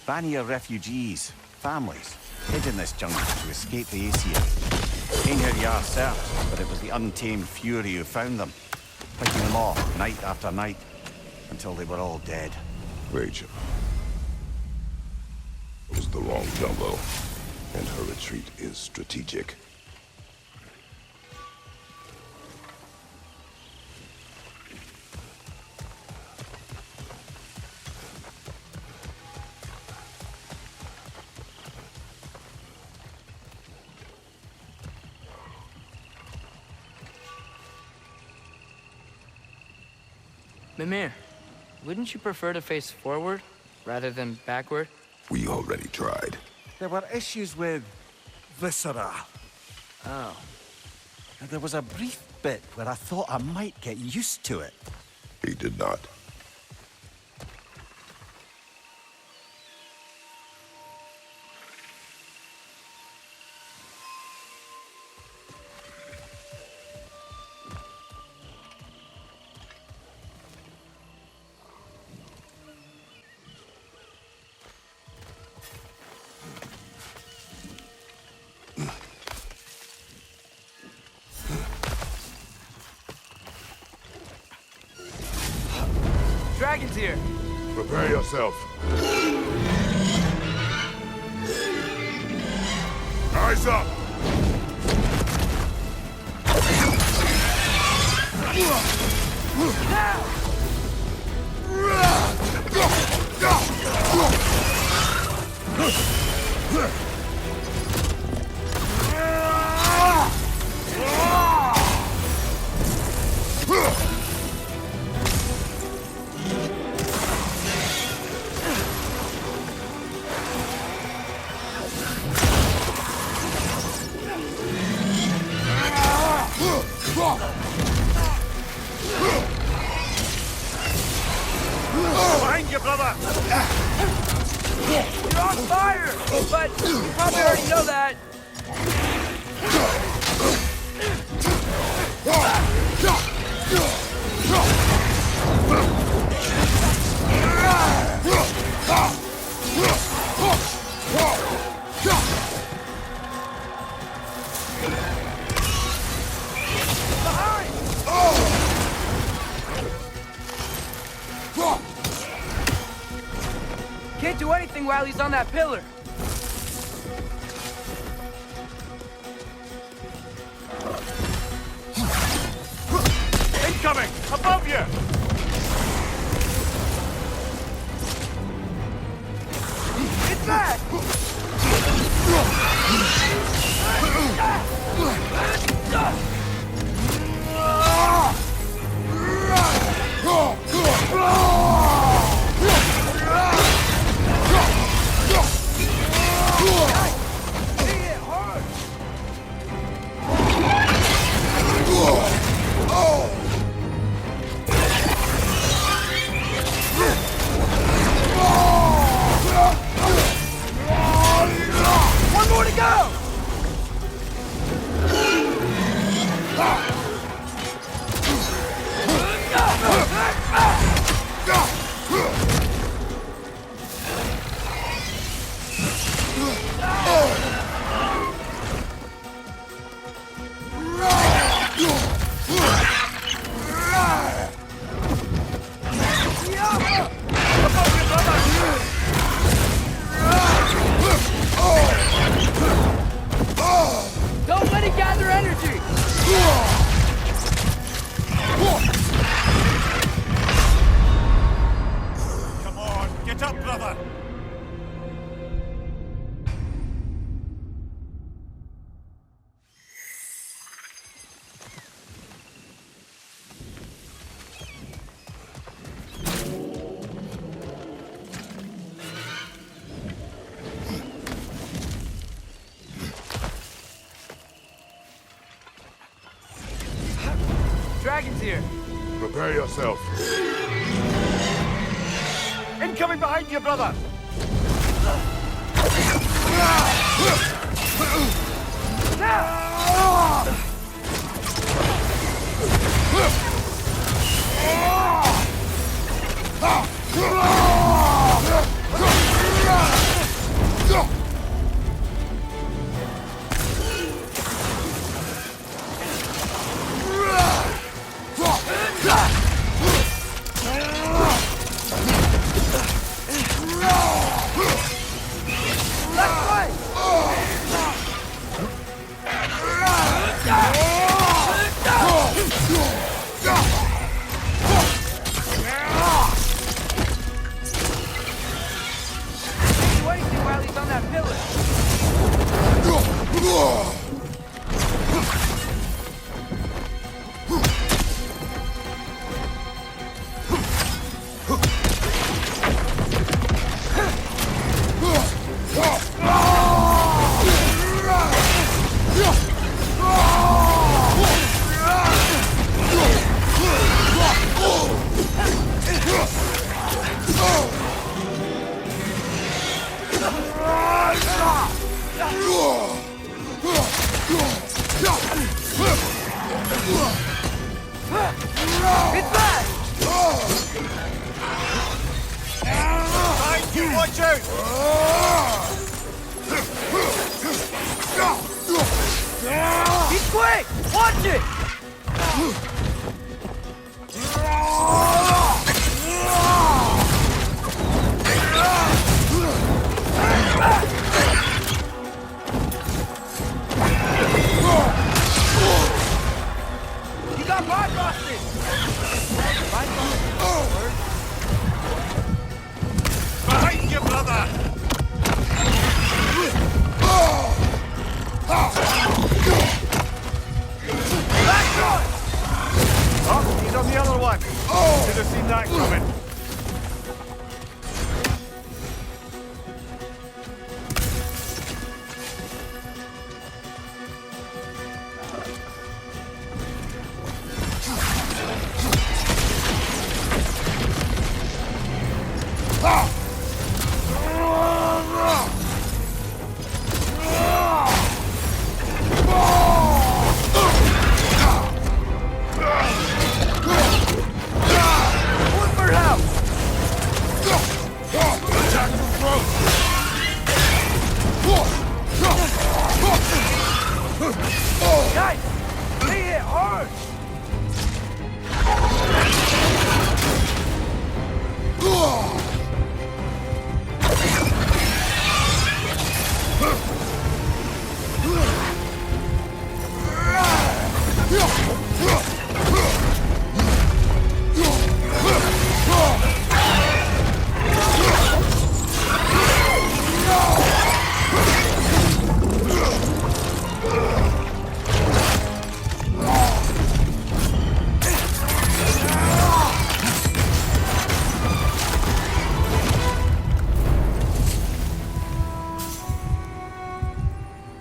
Vanir refugees, families, hid in this jungle to escape the Aesir. Came here Yar searched, but it was the Untamed Fury who found them, picking them off night after night, until they were all dead. Rachel was the wrong jumbo, and her retreat is strategic. Mimir, wouldn't you prefer to face forward rather than backward? We already tried. There were issues with viscera. Oh. And there was a brief bit where I thought I might get used to it. He did not. Dragon's here! Prepare yourself. Eyes up! Now! Behind you, brother! You're on fire! But you probably already know that. Can't do anything while he's on that pillar. Incoming! Above you! It's back! One more to go! Don't let it gather energy! Come on, get up, brother! Dragon's here. Prepare yourself. Incoming behind you, brother! Do anything while he's on that pillar. It's back! Behind you, watch out! Be quick! Watch it! You got bifrosted! Bifrosted. brother! Oh, he's on the other one. Should have seen that coming.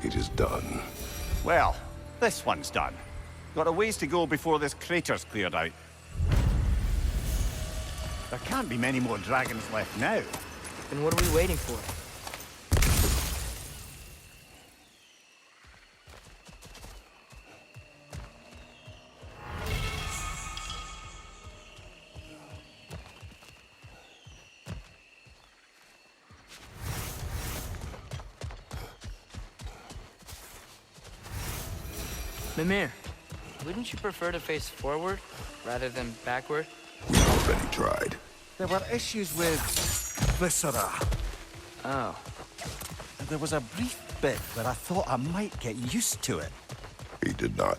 It is done. Well, this one's done. Got a ways to go before this crater's cleared out. There can't be many more dragons left now. Then what are we waiting for? Mimir, wouldn't you prefer to face forward rather than backward? We already tried. There were issues with viscera. Oh. And there was a brief bit where I thought I might get used to it. He did not.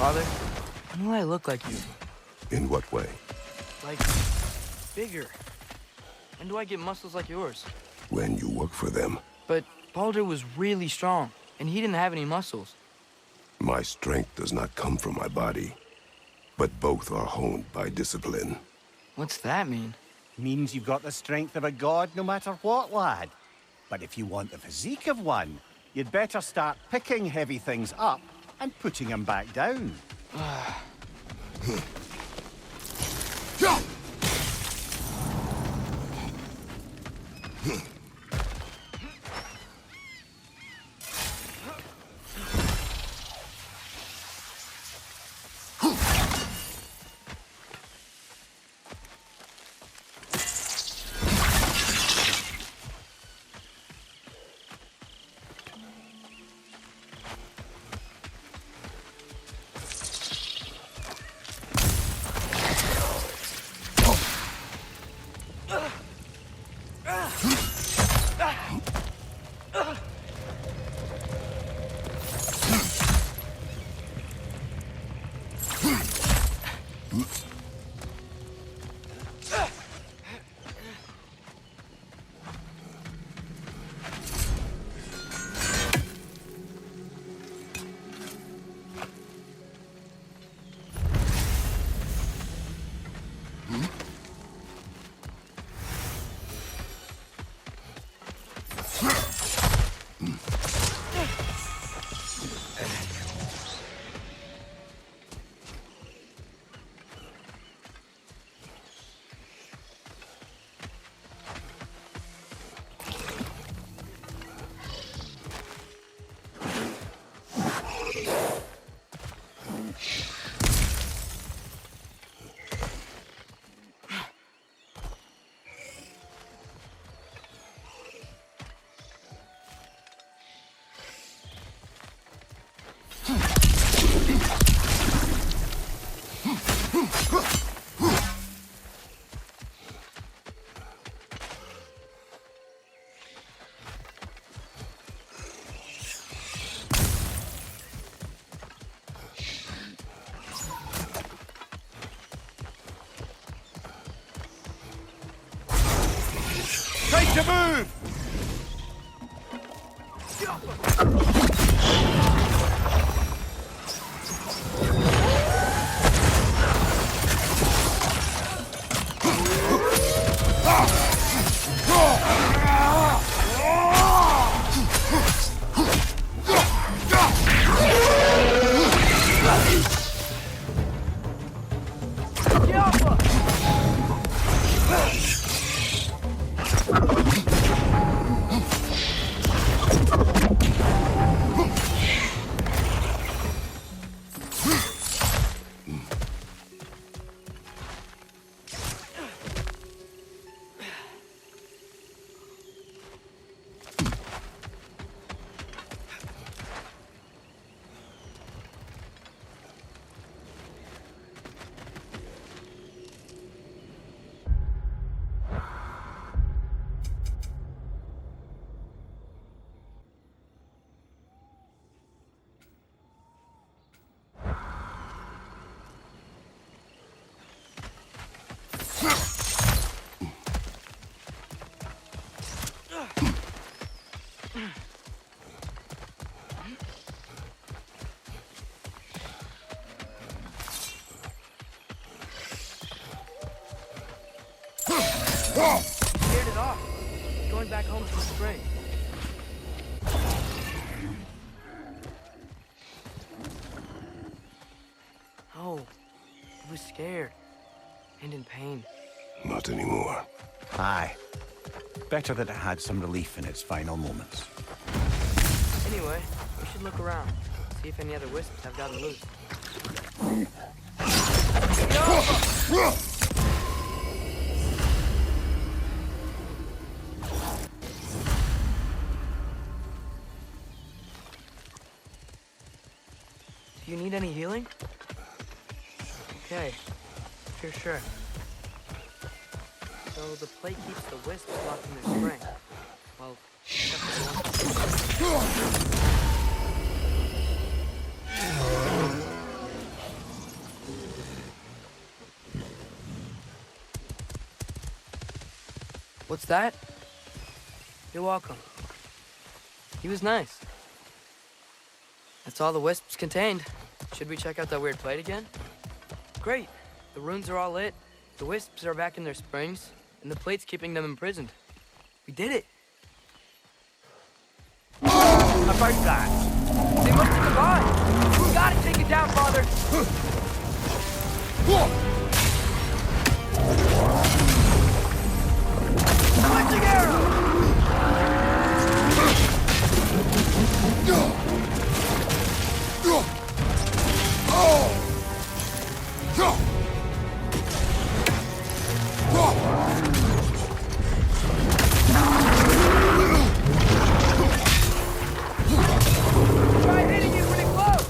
Father, when will I look like you? In what way? Like, bigger. When do I get muscles like yours? When you work for them. But Baldur was really strong, and he didn't have any muscles. My strength does not come from my body, but both are honed by discipline. What's that mean? Means you've got the strength of a god no matter what, lad. But if you want the physique of one, you'd better start picking heavy things up and putting them back down. Take a move! Scared it off. Going back home to the spring. Oh, it was scared. And in pain. Not anymore. Aye. Better that it had some relief in its final moments. Anyway, we should look around. See if any other wisps have gotten loose. Do you need any healing? Okay, if you're sure. So the plate keeps the wisps locked in their spring. Well, except for the one. What's that? You're welcome. He was nice. That's all the wisps contained. Should we check out that weird plate again? Great. The runes are all lit, the wisps are back in their springs, and the plate's keeping them imprisoned. We did it. About that. They must have survived. We gotta take it down, Father. Switching arrow! Try hitting it when it close!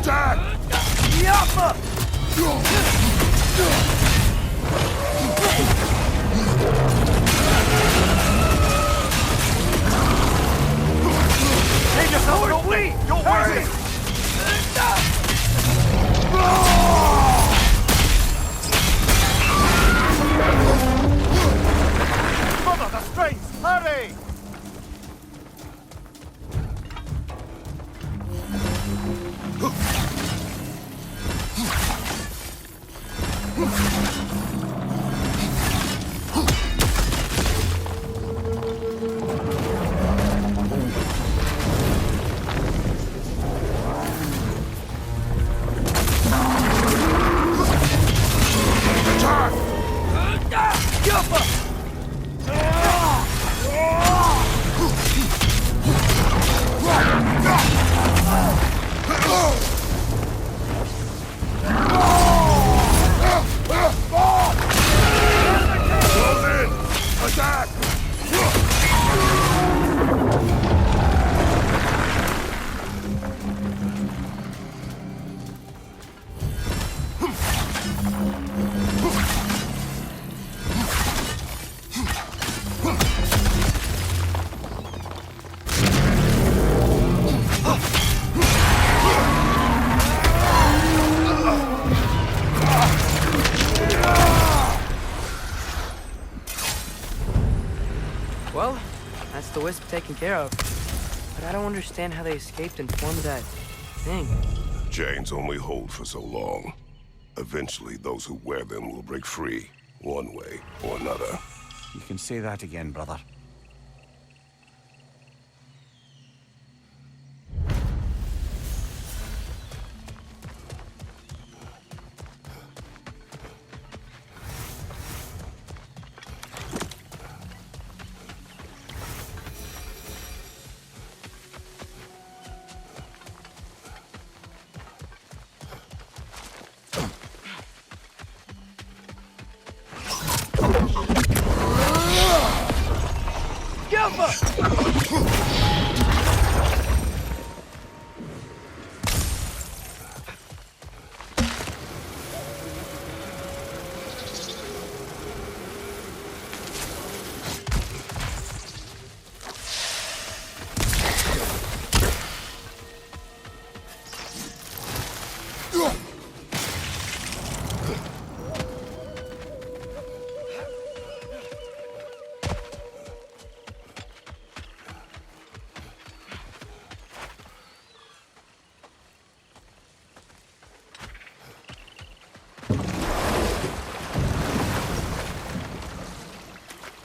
Attack! Save yourself an opening! Don't waste it! Mother, the strings! Hurry! Well, that's the wisp taken care of. But I don't understand how they escaped and formed that thing. Chains only hold for so long. Eventually, those who wear them will break free, one way or another. You can say that again, brother.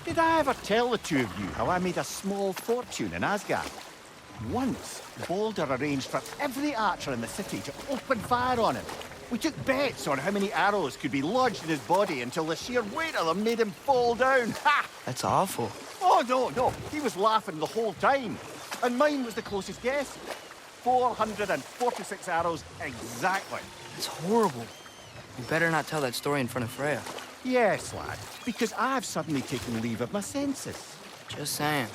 Did I ever tell the two of you how I made a small fortune in Asgard? Once, Balder arranged for every archer in the city to open fire on him. We took bets on how many arrows could be lodged in his body until the sheer weight of them made him fall down. Ha! That's awful. Oh, no. He was laughing the whole time. And mine was the closest guess. 446 arrows exactly. It's horrible. You better not tell that story in front of Freya. Yes, lad, because I've suddenly taken leave of my senses. Just saying.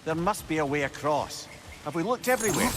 There must be a way across. Have we looked everywhere?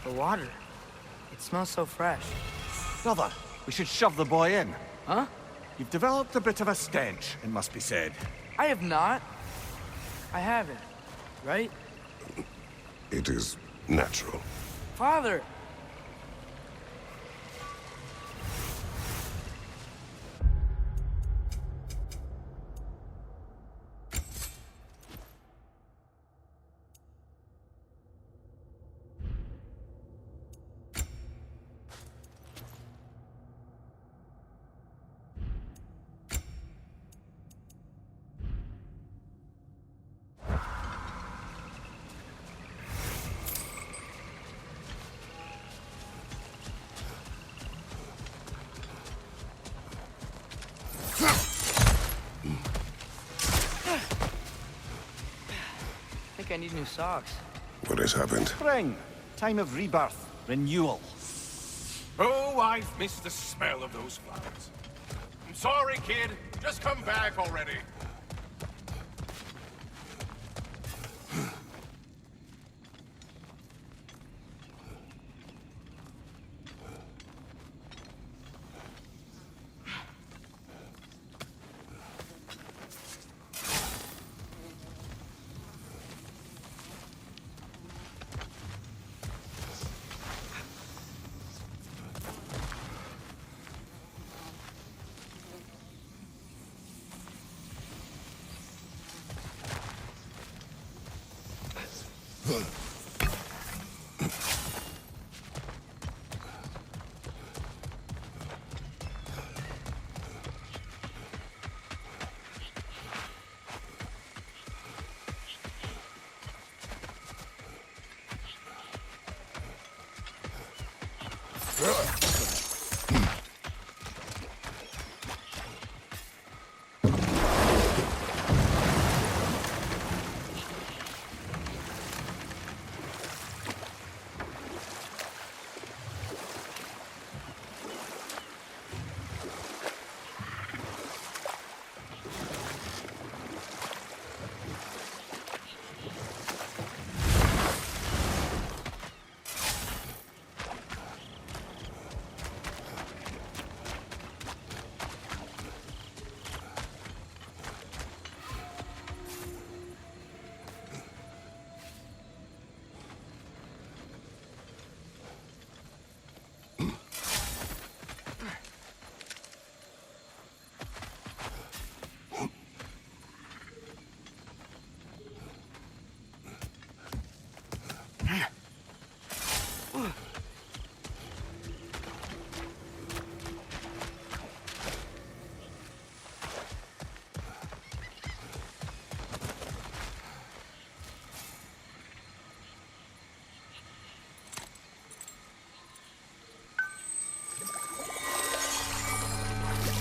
The water. It smells so fresh. Brother, we should shove the boy in. Huh? You've developed a bit of a stench, it must be said. I have not. I haven't. Right? It is natural. Father! I need new socks. What has happened? Spring. Time of rebirth. Renewal. Oh, I've missed the smell of those flowers. I'm sorry, kid. Just come back already.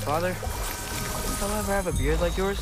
Father, think I'll ever have a beard like yours?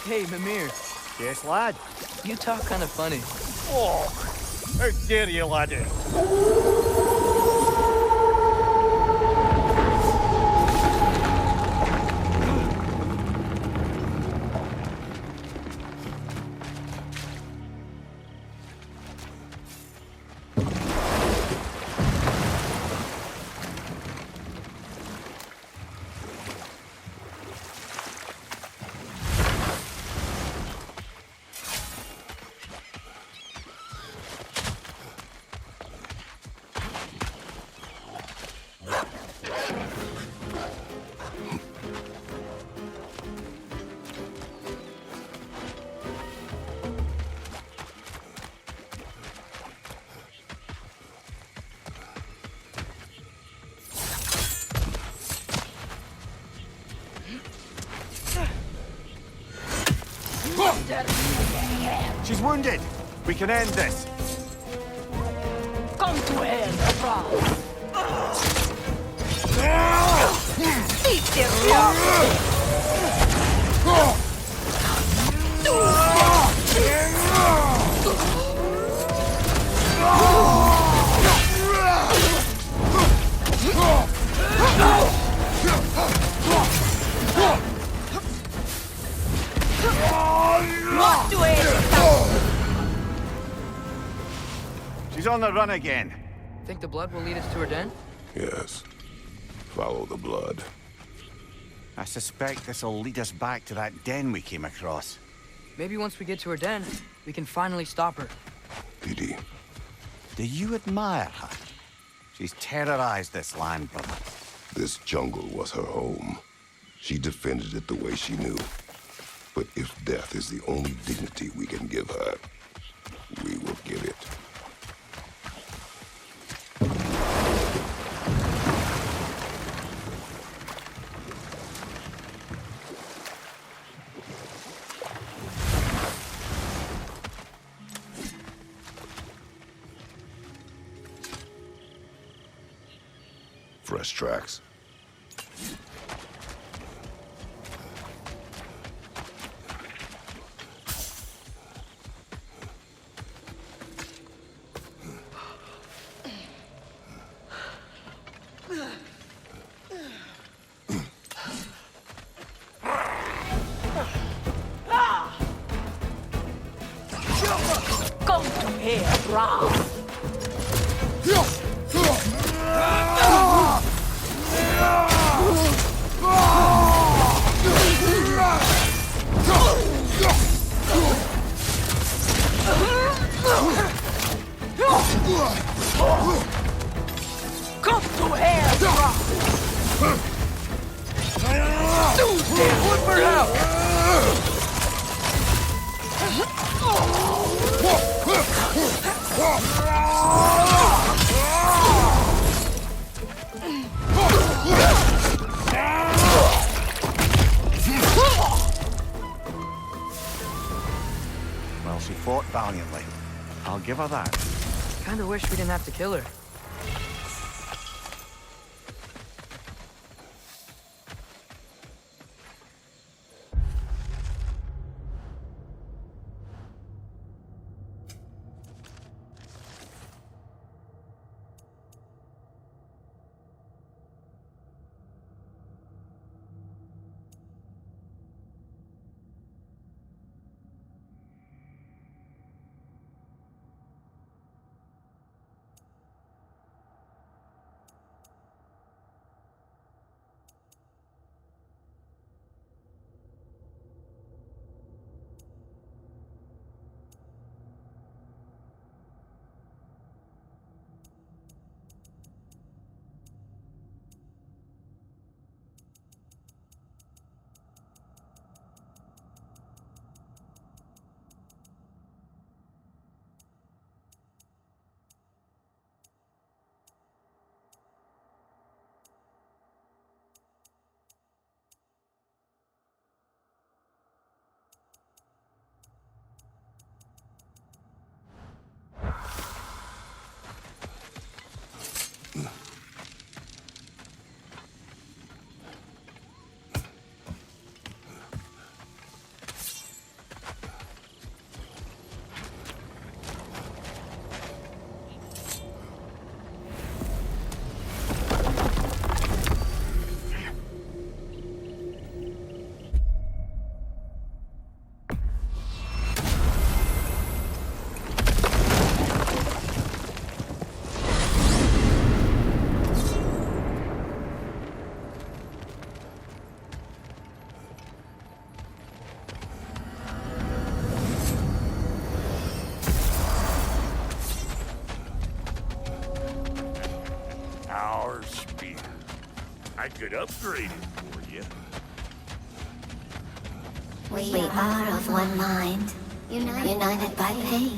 Hey, Mimir. Yes, lad? You talk kind of funny. Oh, how dare you, laddie? She's wounded. We can end this. Come to hell, She's on the run again. Think the blood will lead us to her den? Yes. Follow the blood. I suspect this'll lead us back to that den we came across. Maybe once we get to her den, we can finally stop her. Petey, Do you admire her? She's terrorized this land, brother. this jungle was her home. She defended it the way she knew. But if death is the only dignity we can give her, we will give it. Fresh tracks. Come to here, Ra. Come to here, Ra. Look for help! Well, she fought valiantly. I'll give her that. Kinda wish we didn't have to kill her. Our spear. I could upgrade it for you. We are of one mind, united by pain,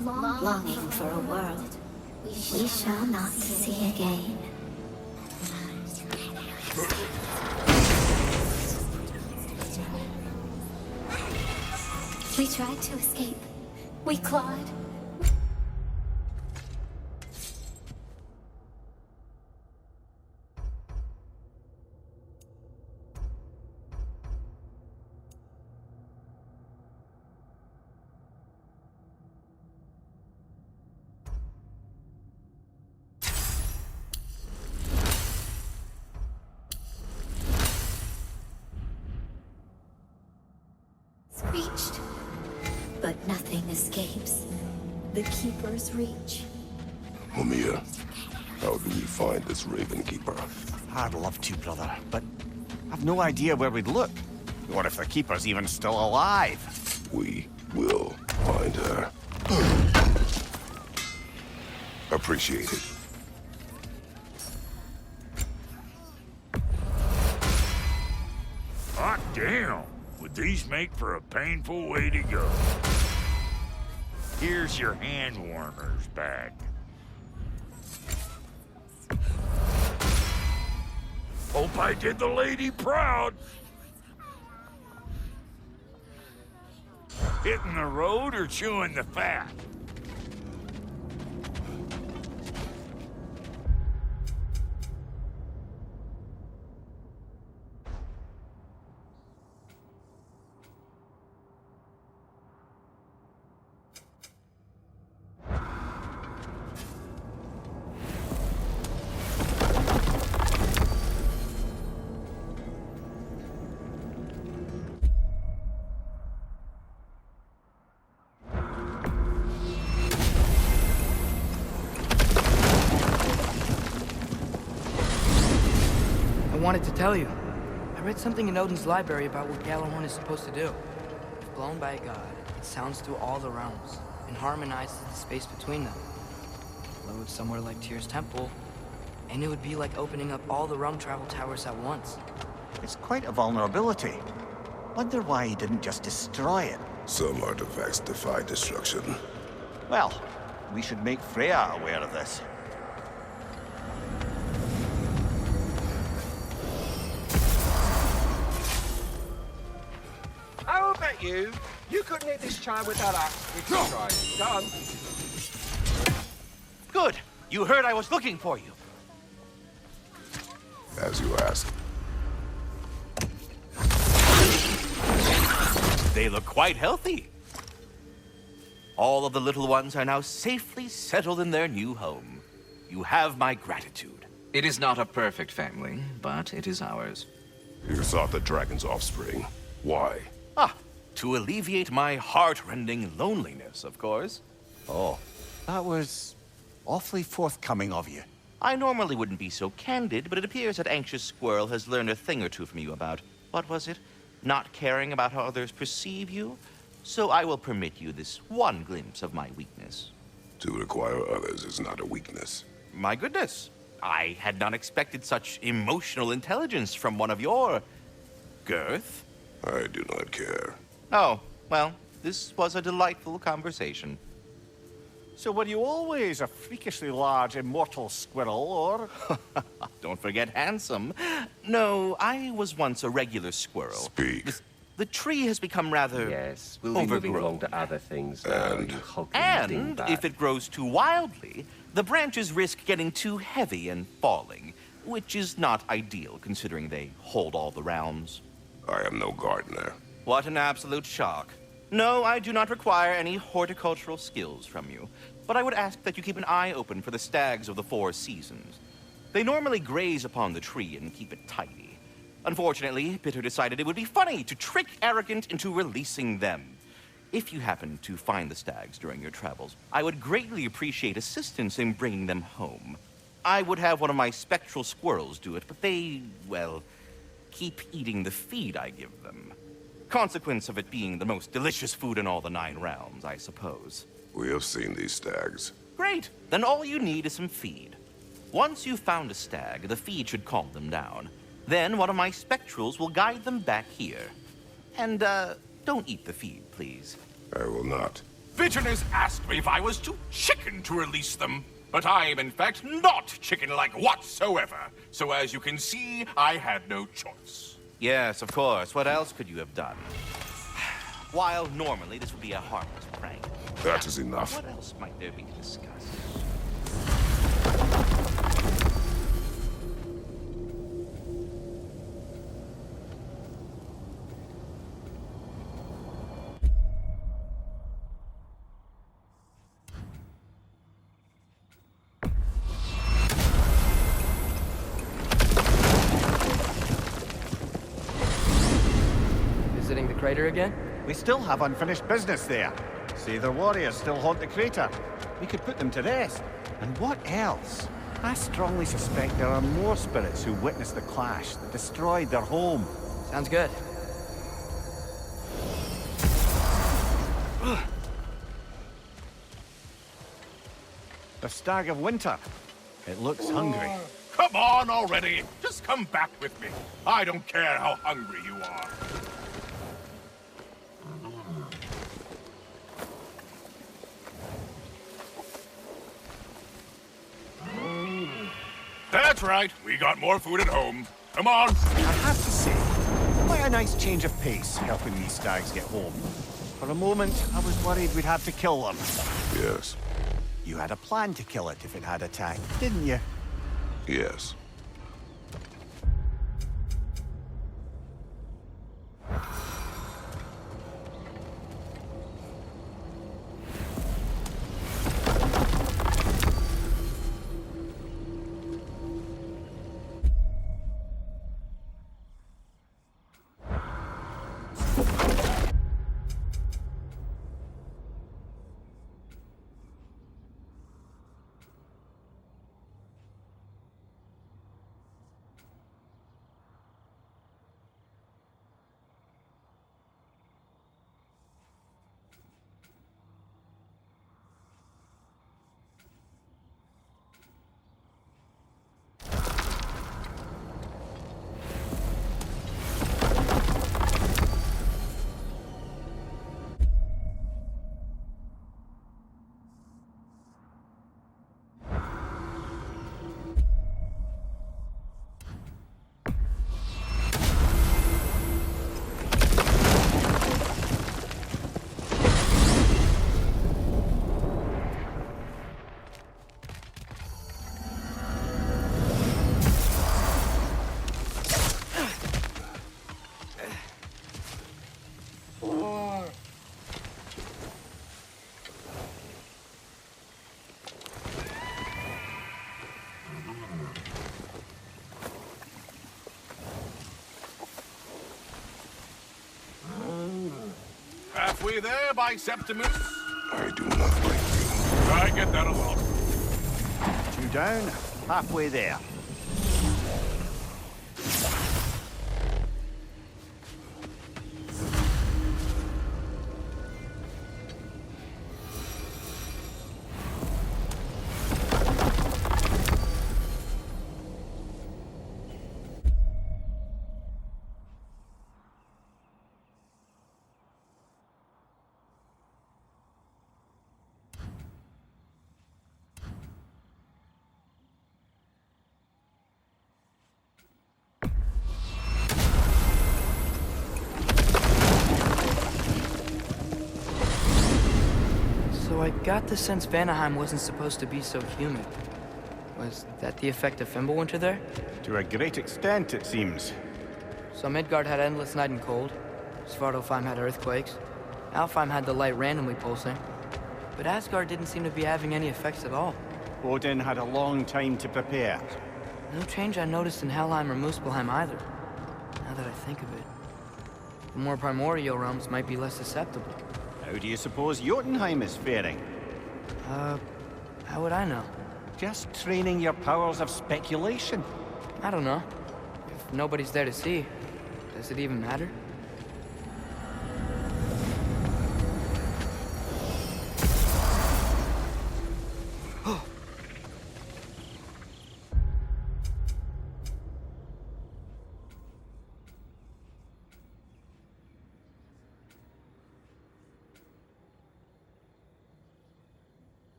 longing for a world we shall not see again. We tried to escape. We clawed. Reached, but nothing escapes the Keeper's reach. Mumia, how do we find this Raven Keeper? I'd love to, brother, but I've no idea where we'd look. What if the Keeper's even still alive? We will find her. Appreciate it. Hot damn! Would these make for a painful way to go? Here's your hand warmers back. Hope I did the lady proud. Hitting the road or chewing the fat? I wanted to tell you. I read something in Odin's library about what Gjallarhorn is supposed to do. If blown by a god, it sounds through all the realms and harmonizes the space between them. Blow it somewhere like Tyr's temple, and it would be like opening up all the realm travel towers at once. It's quite a vulnerability. Wonder why he didn't just destroy it. Some artifacts defy destruction. Well, we should make Freya aware of this. How about you? You couldn't hit this child with that axe if you tried. Done. Good. You heard I was looking for you. As you asked. They look quite healthy. All of the little ones are now safely settled in their new home. You have my gratitude. It is not a perfect family, but it is ours. You sought the dragon's offspring. Why? To alleviate my heart-rending loneliness, of course. Oh, that was awfully forthcoming of you. I normally wouldn't be so candid, but it appears that Anxious Squirrel has learned a thing or two from you about, what was it? Not caring about how others perceive you? So I will permit you this one glimpse of my weakness. To require others is not a weakness. My goodness. I had not expected such emotional intelligence from one of your... girth. I do not care. Oh, well, this was a delightful conversation. So were you always a freakishly large immortal squirrel, or...? Don't forget handsome. No, I was once a regular squirrel. Speak. The tree has become rather Yes, we'll be moving along to other things now. And if it grows too wildly, the branches risk getting too heavy and falling, which is not ideal considering they hold all the rounds. I am no gardener. What an absolute shock. No, I do not require any horticultural skills from you, but I would ask that you keep an eye open for the stags of the 4 seasons. They normally graze upon the tree and keep it tidy. Unfortunately, Bitter decided it would be funny to trick Arrogant into releasing them. If you happen to find the stags during your travels, I would greatly appreciate assistance in bringing them home. I would have one of my spectral squirrels do it, but they, well, keep eating the feed I give them. Consequence of it being the most delicious food in all the 9 realms, I suppose. We have seen these stags. Great. Then all you need is some feed. Once you've found a stag, the feed should calm them down. Then one of my spectrals will guide them back here. And, don't eat the feed, please. I will not. Bitterness asked me if I was too chicken to release them. But I am in fact not chicken-like whatsoever. So as you can see, I had no choice. Yes, of course. What else could you have done? While normally this would be a harmless prank. That is enough. What else might there be to discuss? Visiting the crater again? We still have unfinished business there. Say their warriors still haunt the crater. We could put them to rest. And what else? I strongly suspect there are more spirits who witnessed the clash that destroyed their home. Sounds good. The Stag of Winter. It looks hungry. Come on already. Just come back with me. I don't care how hungry you are. That's right. We got more food at home. Come on. I have to say, quite a nice change of pace helping these stags get home. For a moment, I was worried we'd have to kill them. Yes. You had a plan to kill it if it had attacked, didn't you? Yes. halfway there by Septimus? I do not like you. I get that a lot. 2 down, halfway there. So I got the sense Vanaheim wasn't supposed to be so humid. Was that the effect of Fimbulwinter there? To a great extent, it seems. So Midgard had endless night and cold. Svartalfheim had earthquakes. Alfheim had the light randomly pulsing. But Asgard didn't seem to be having any effects at all. Odin had a long time to prepare. No change I noticed in Helheim or Muspelheim either, now that I think of it. The more primordial realms might be less susceptible. How do you suppose Jotunheim is faring? How would I know? Just training your powers of speculation. I don't know. If nobody's there to see, does it even matter?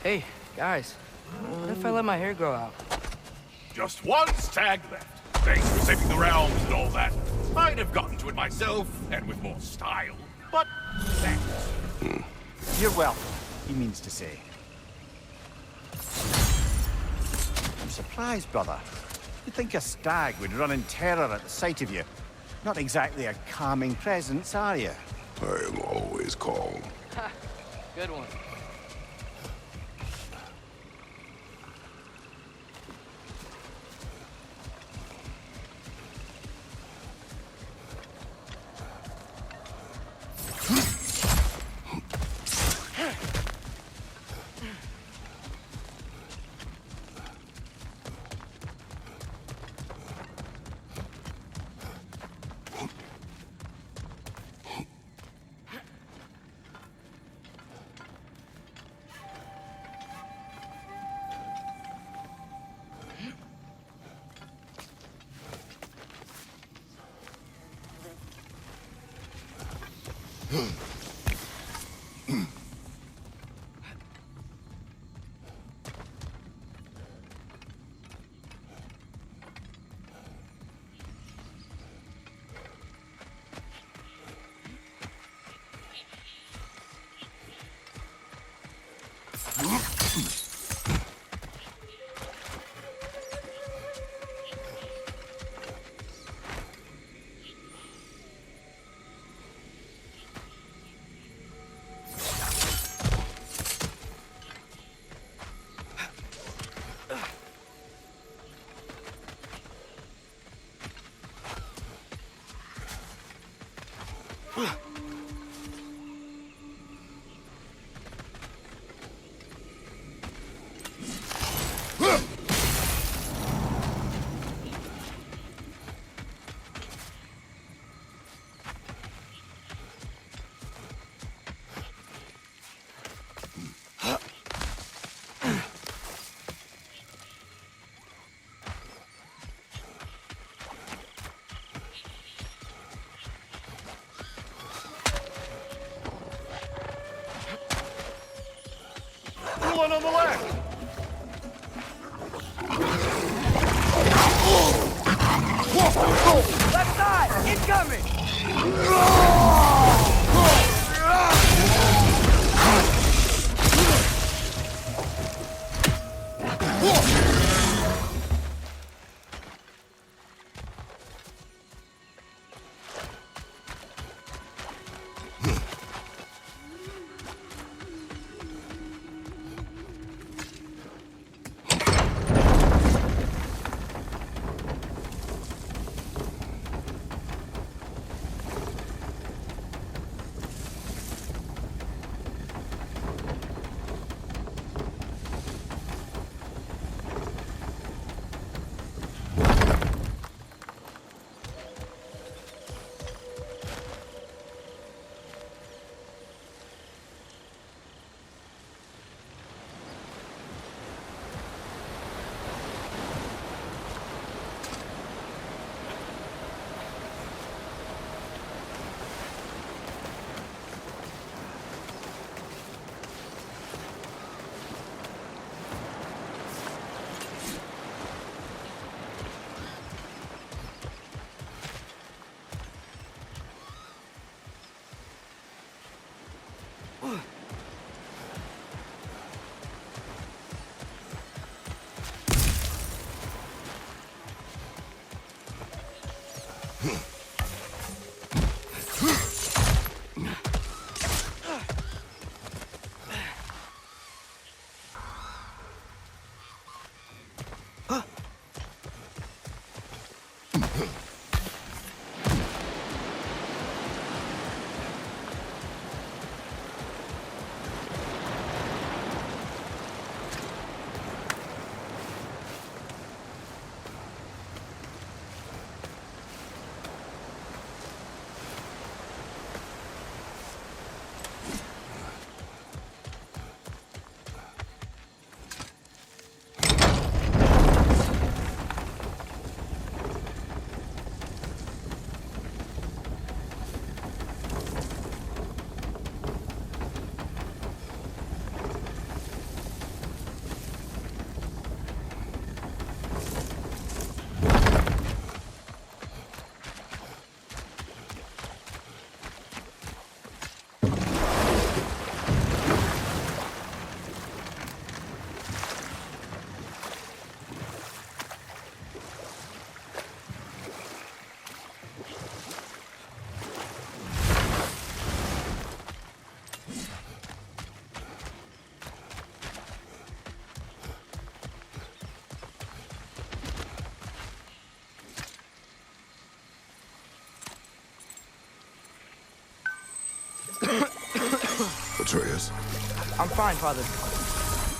Hey, guys. What if I let my hair grow out? Just one stag left. Thanks for saving the realms and all that. I'd have gotten to it myself, and with more style. But thanks. You're welcome, he means to say. I'm surprised, brother. You'd think a stag would run in terror at the sight of you. Not exactly a calming presence, are you? I am always calm. Ha! Good one. one on the left! Left side! Incoming! Atreus, I'm fine, Father.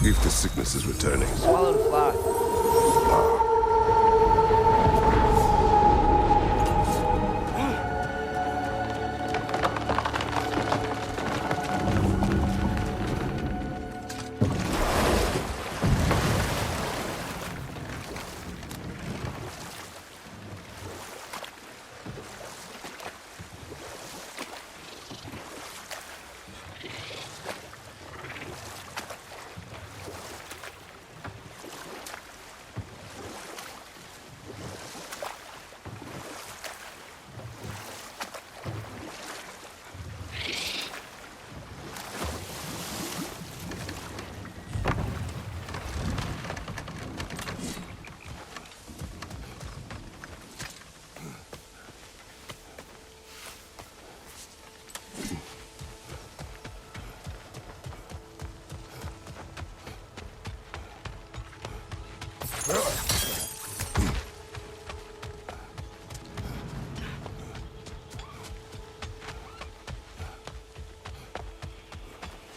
if the sickness is returning. Swallowed a fly.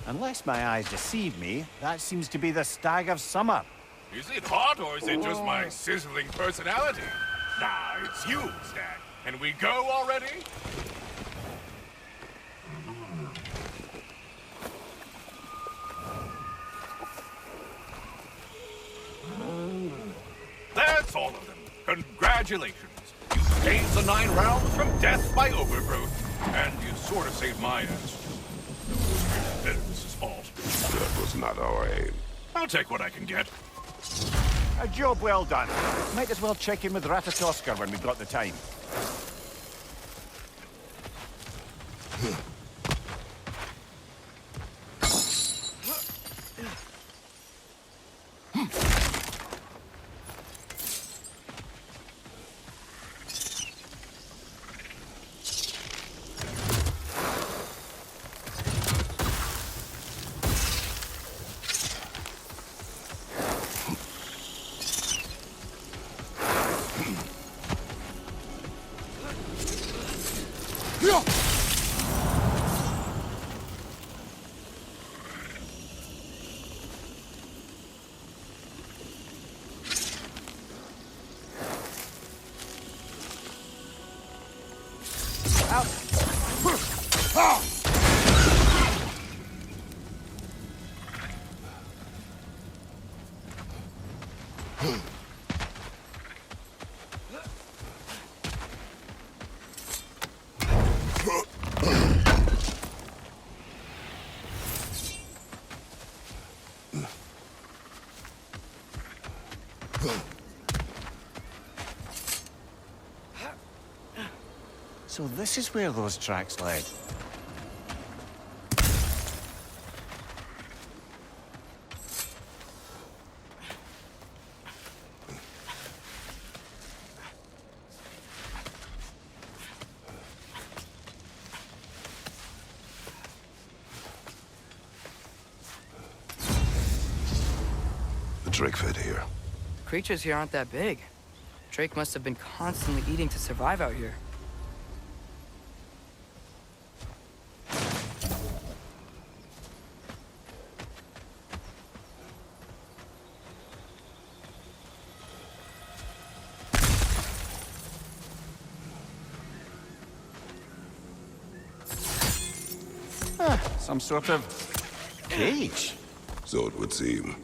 Unless my eyes deceive me, that seems to be the stag of summer. Is it hot, or is it just my sizzling personality? Nah, it's you, Stag. Can we go already? That's all of them. Congratulations. You saved the 9 rounds from death by overgrowth. And you sort of saved my ass. That was Perderes' fault. That was not our aim. I'll take what I can get. A job well done. Might as well check in with Ratatoskr when we've got the time. So this is where those tracks led. The Drake fed here. Creatures here aren't that big. Drake must have been constantly eating to survive out here. Some sort of cage. So it would seem.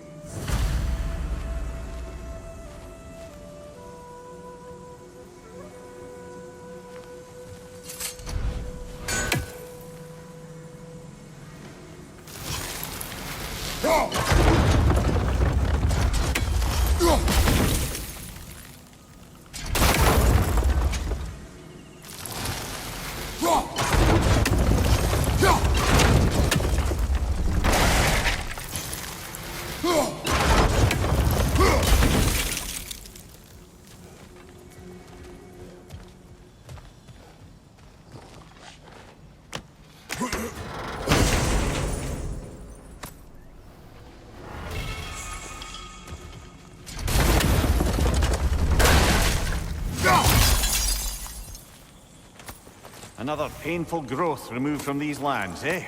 Another painful growth removed from these lands, eh?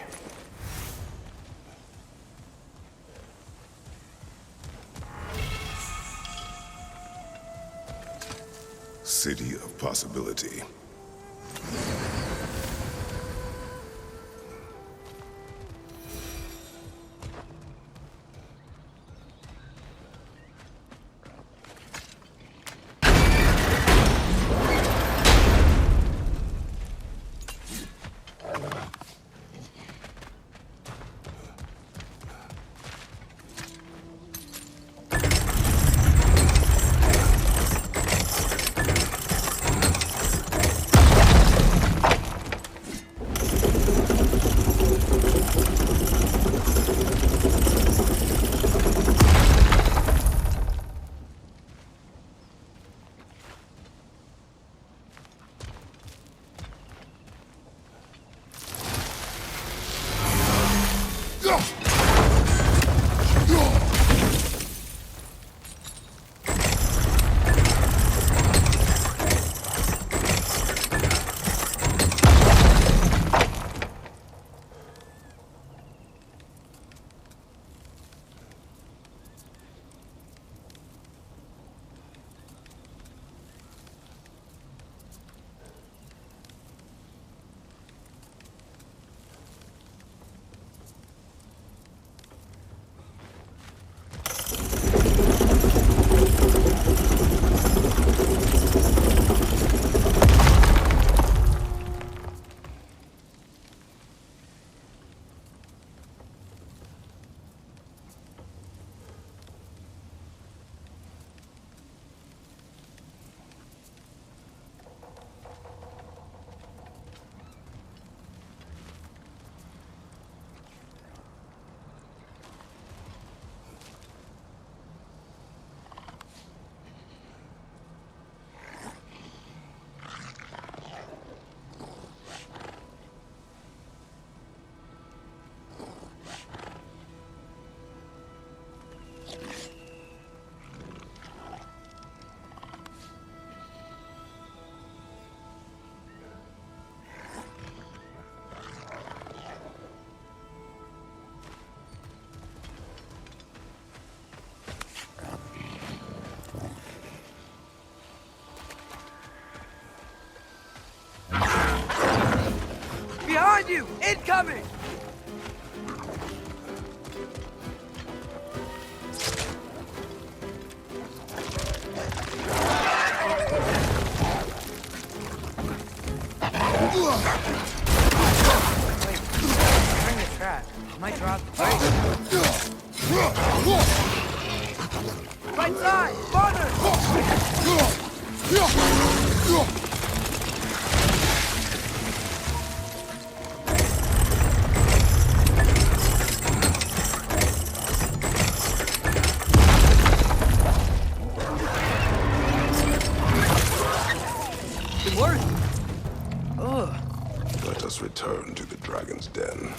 City of Possibility. Incoming! Bring the trap. Might drop the bait. Right side! Farther! It worked. Ugh. Let us return to the dragon's den.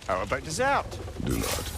How about dessert? Do not.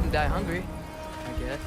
Die hungry, I guess.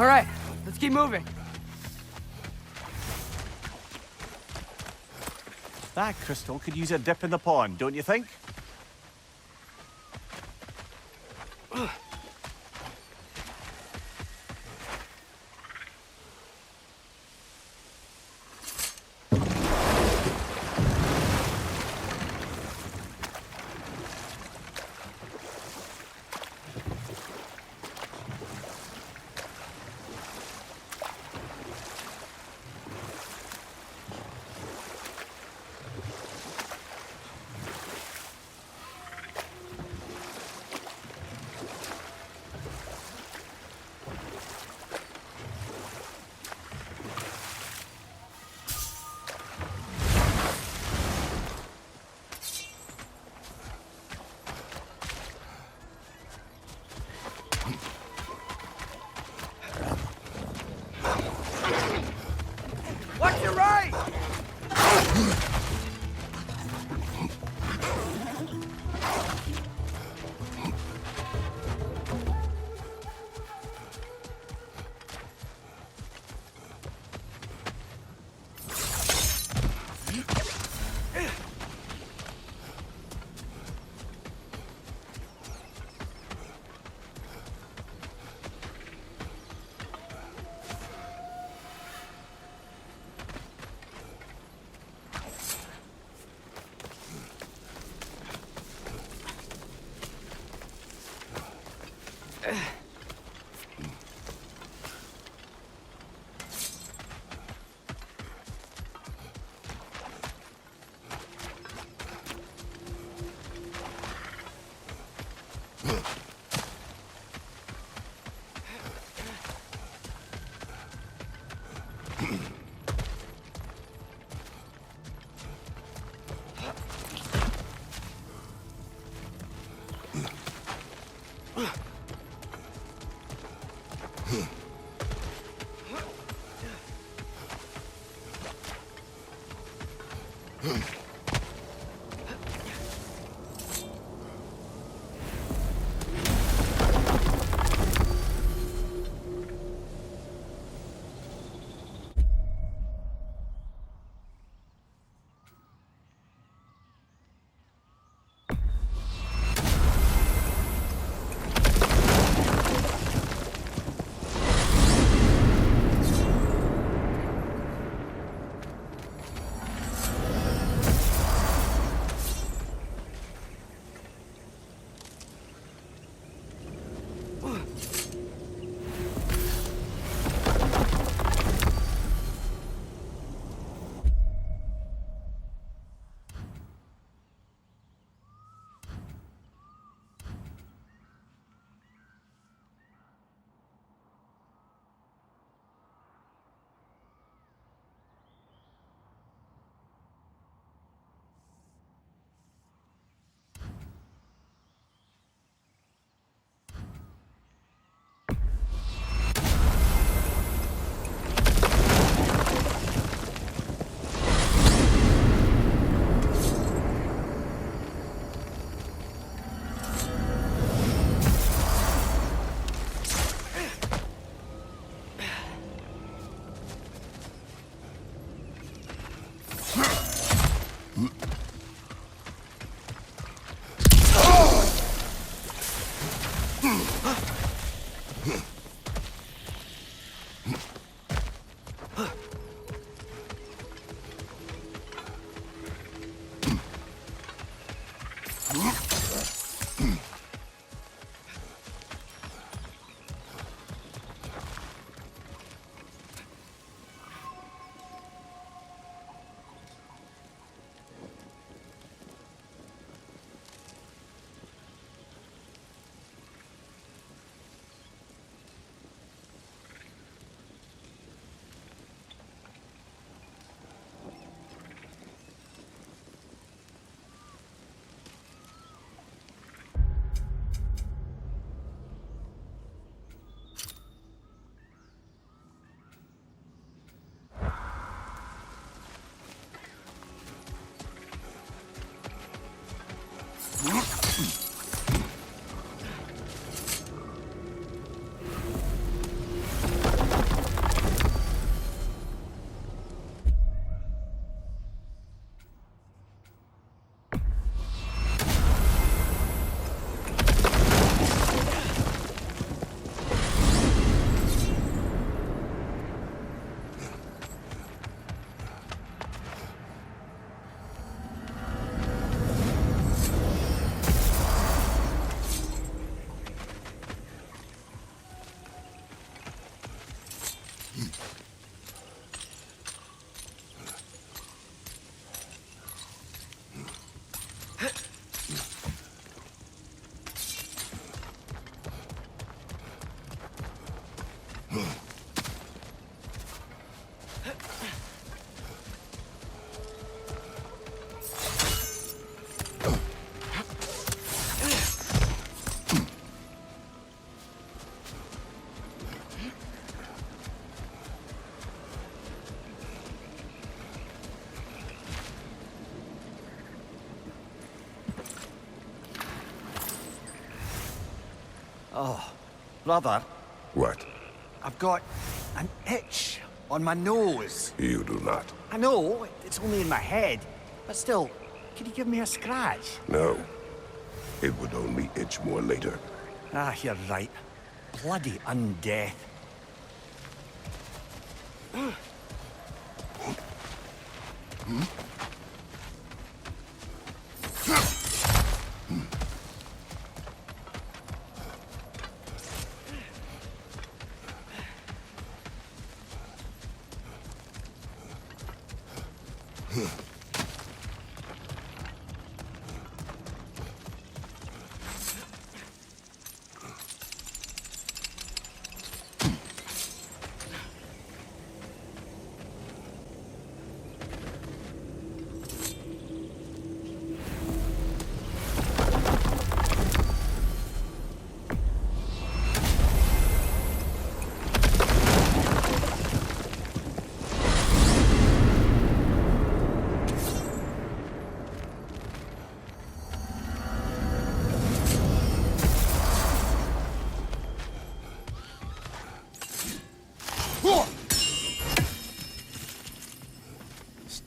All right, let's keep moving. That crystal could use a dip in the pond, don't you think? Watch your right! Oh, brother. What? I've got an itch on my nose. You do not. I know, it's only in my head. But still, can you give me a scratch? No. It would only itch more later. Ah, you're right. Bloody undeath.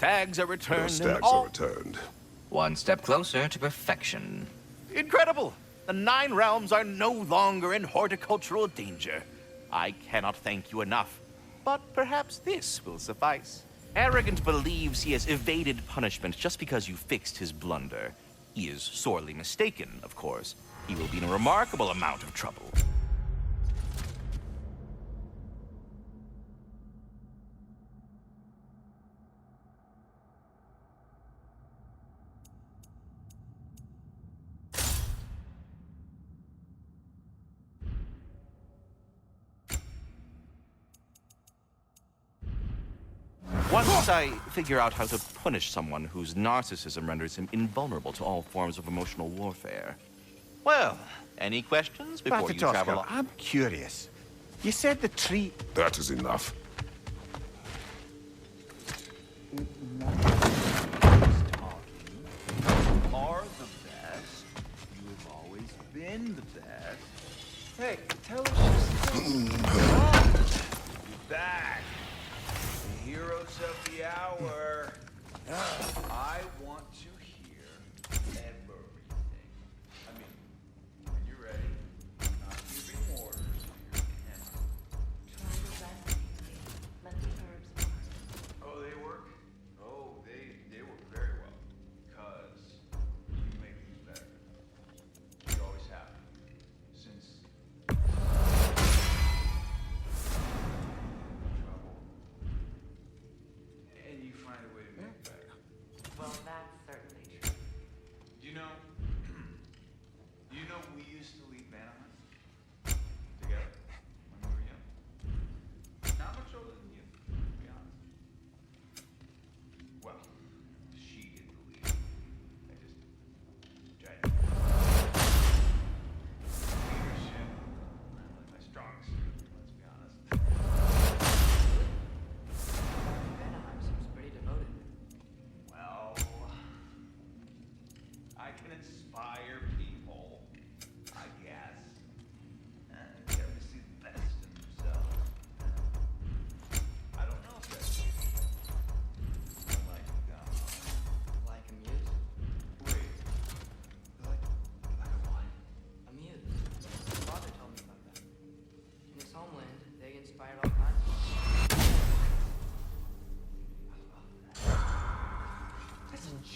Stags are returned. The stags are returned. One step closer to perfection. Incredible! The 9 realms are no longer in horticultural danger. I cannot thank you enough, but perhaps this will suffice. Arrogant believes he has evaded punishment just because you fixed his blunder. He is sorely mistaken, of course. He will be in a remarkable amount of trouble. Once I figure out how to punish someone whose narcissism renders him invulnerable to all forms of emotional warfare. Well, any questions before you travel on? I'm curious. You said the tree... That is enough. Are the best. You have always been the best. Hey, tell us you're back. The heroes of the hour. I want to hear everything. I mean, when you're ready, I'm not giving orders. You're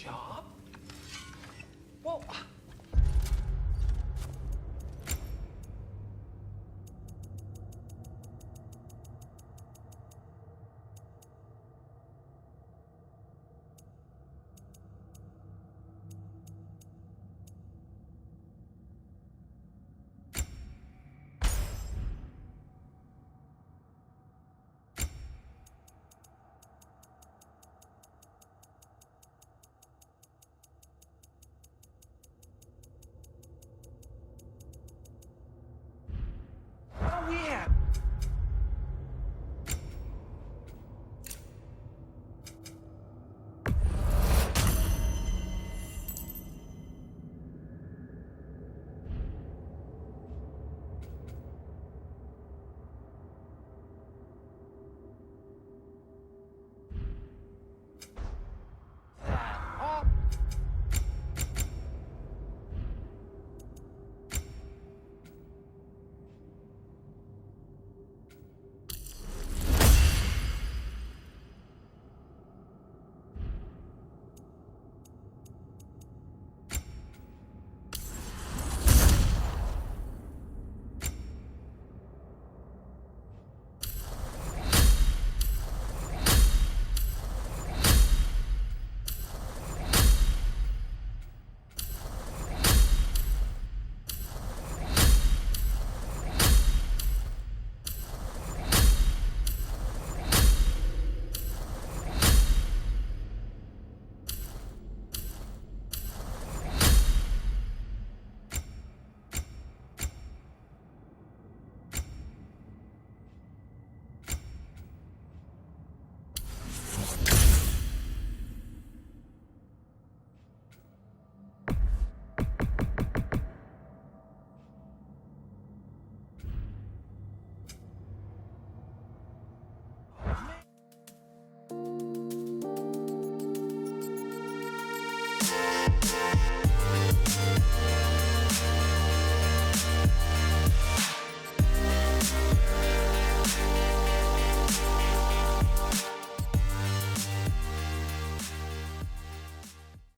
job? Well,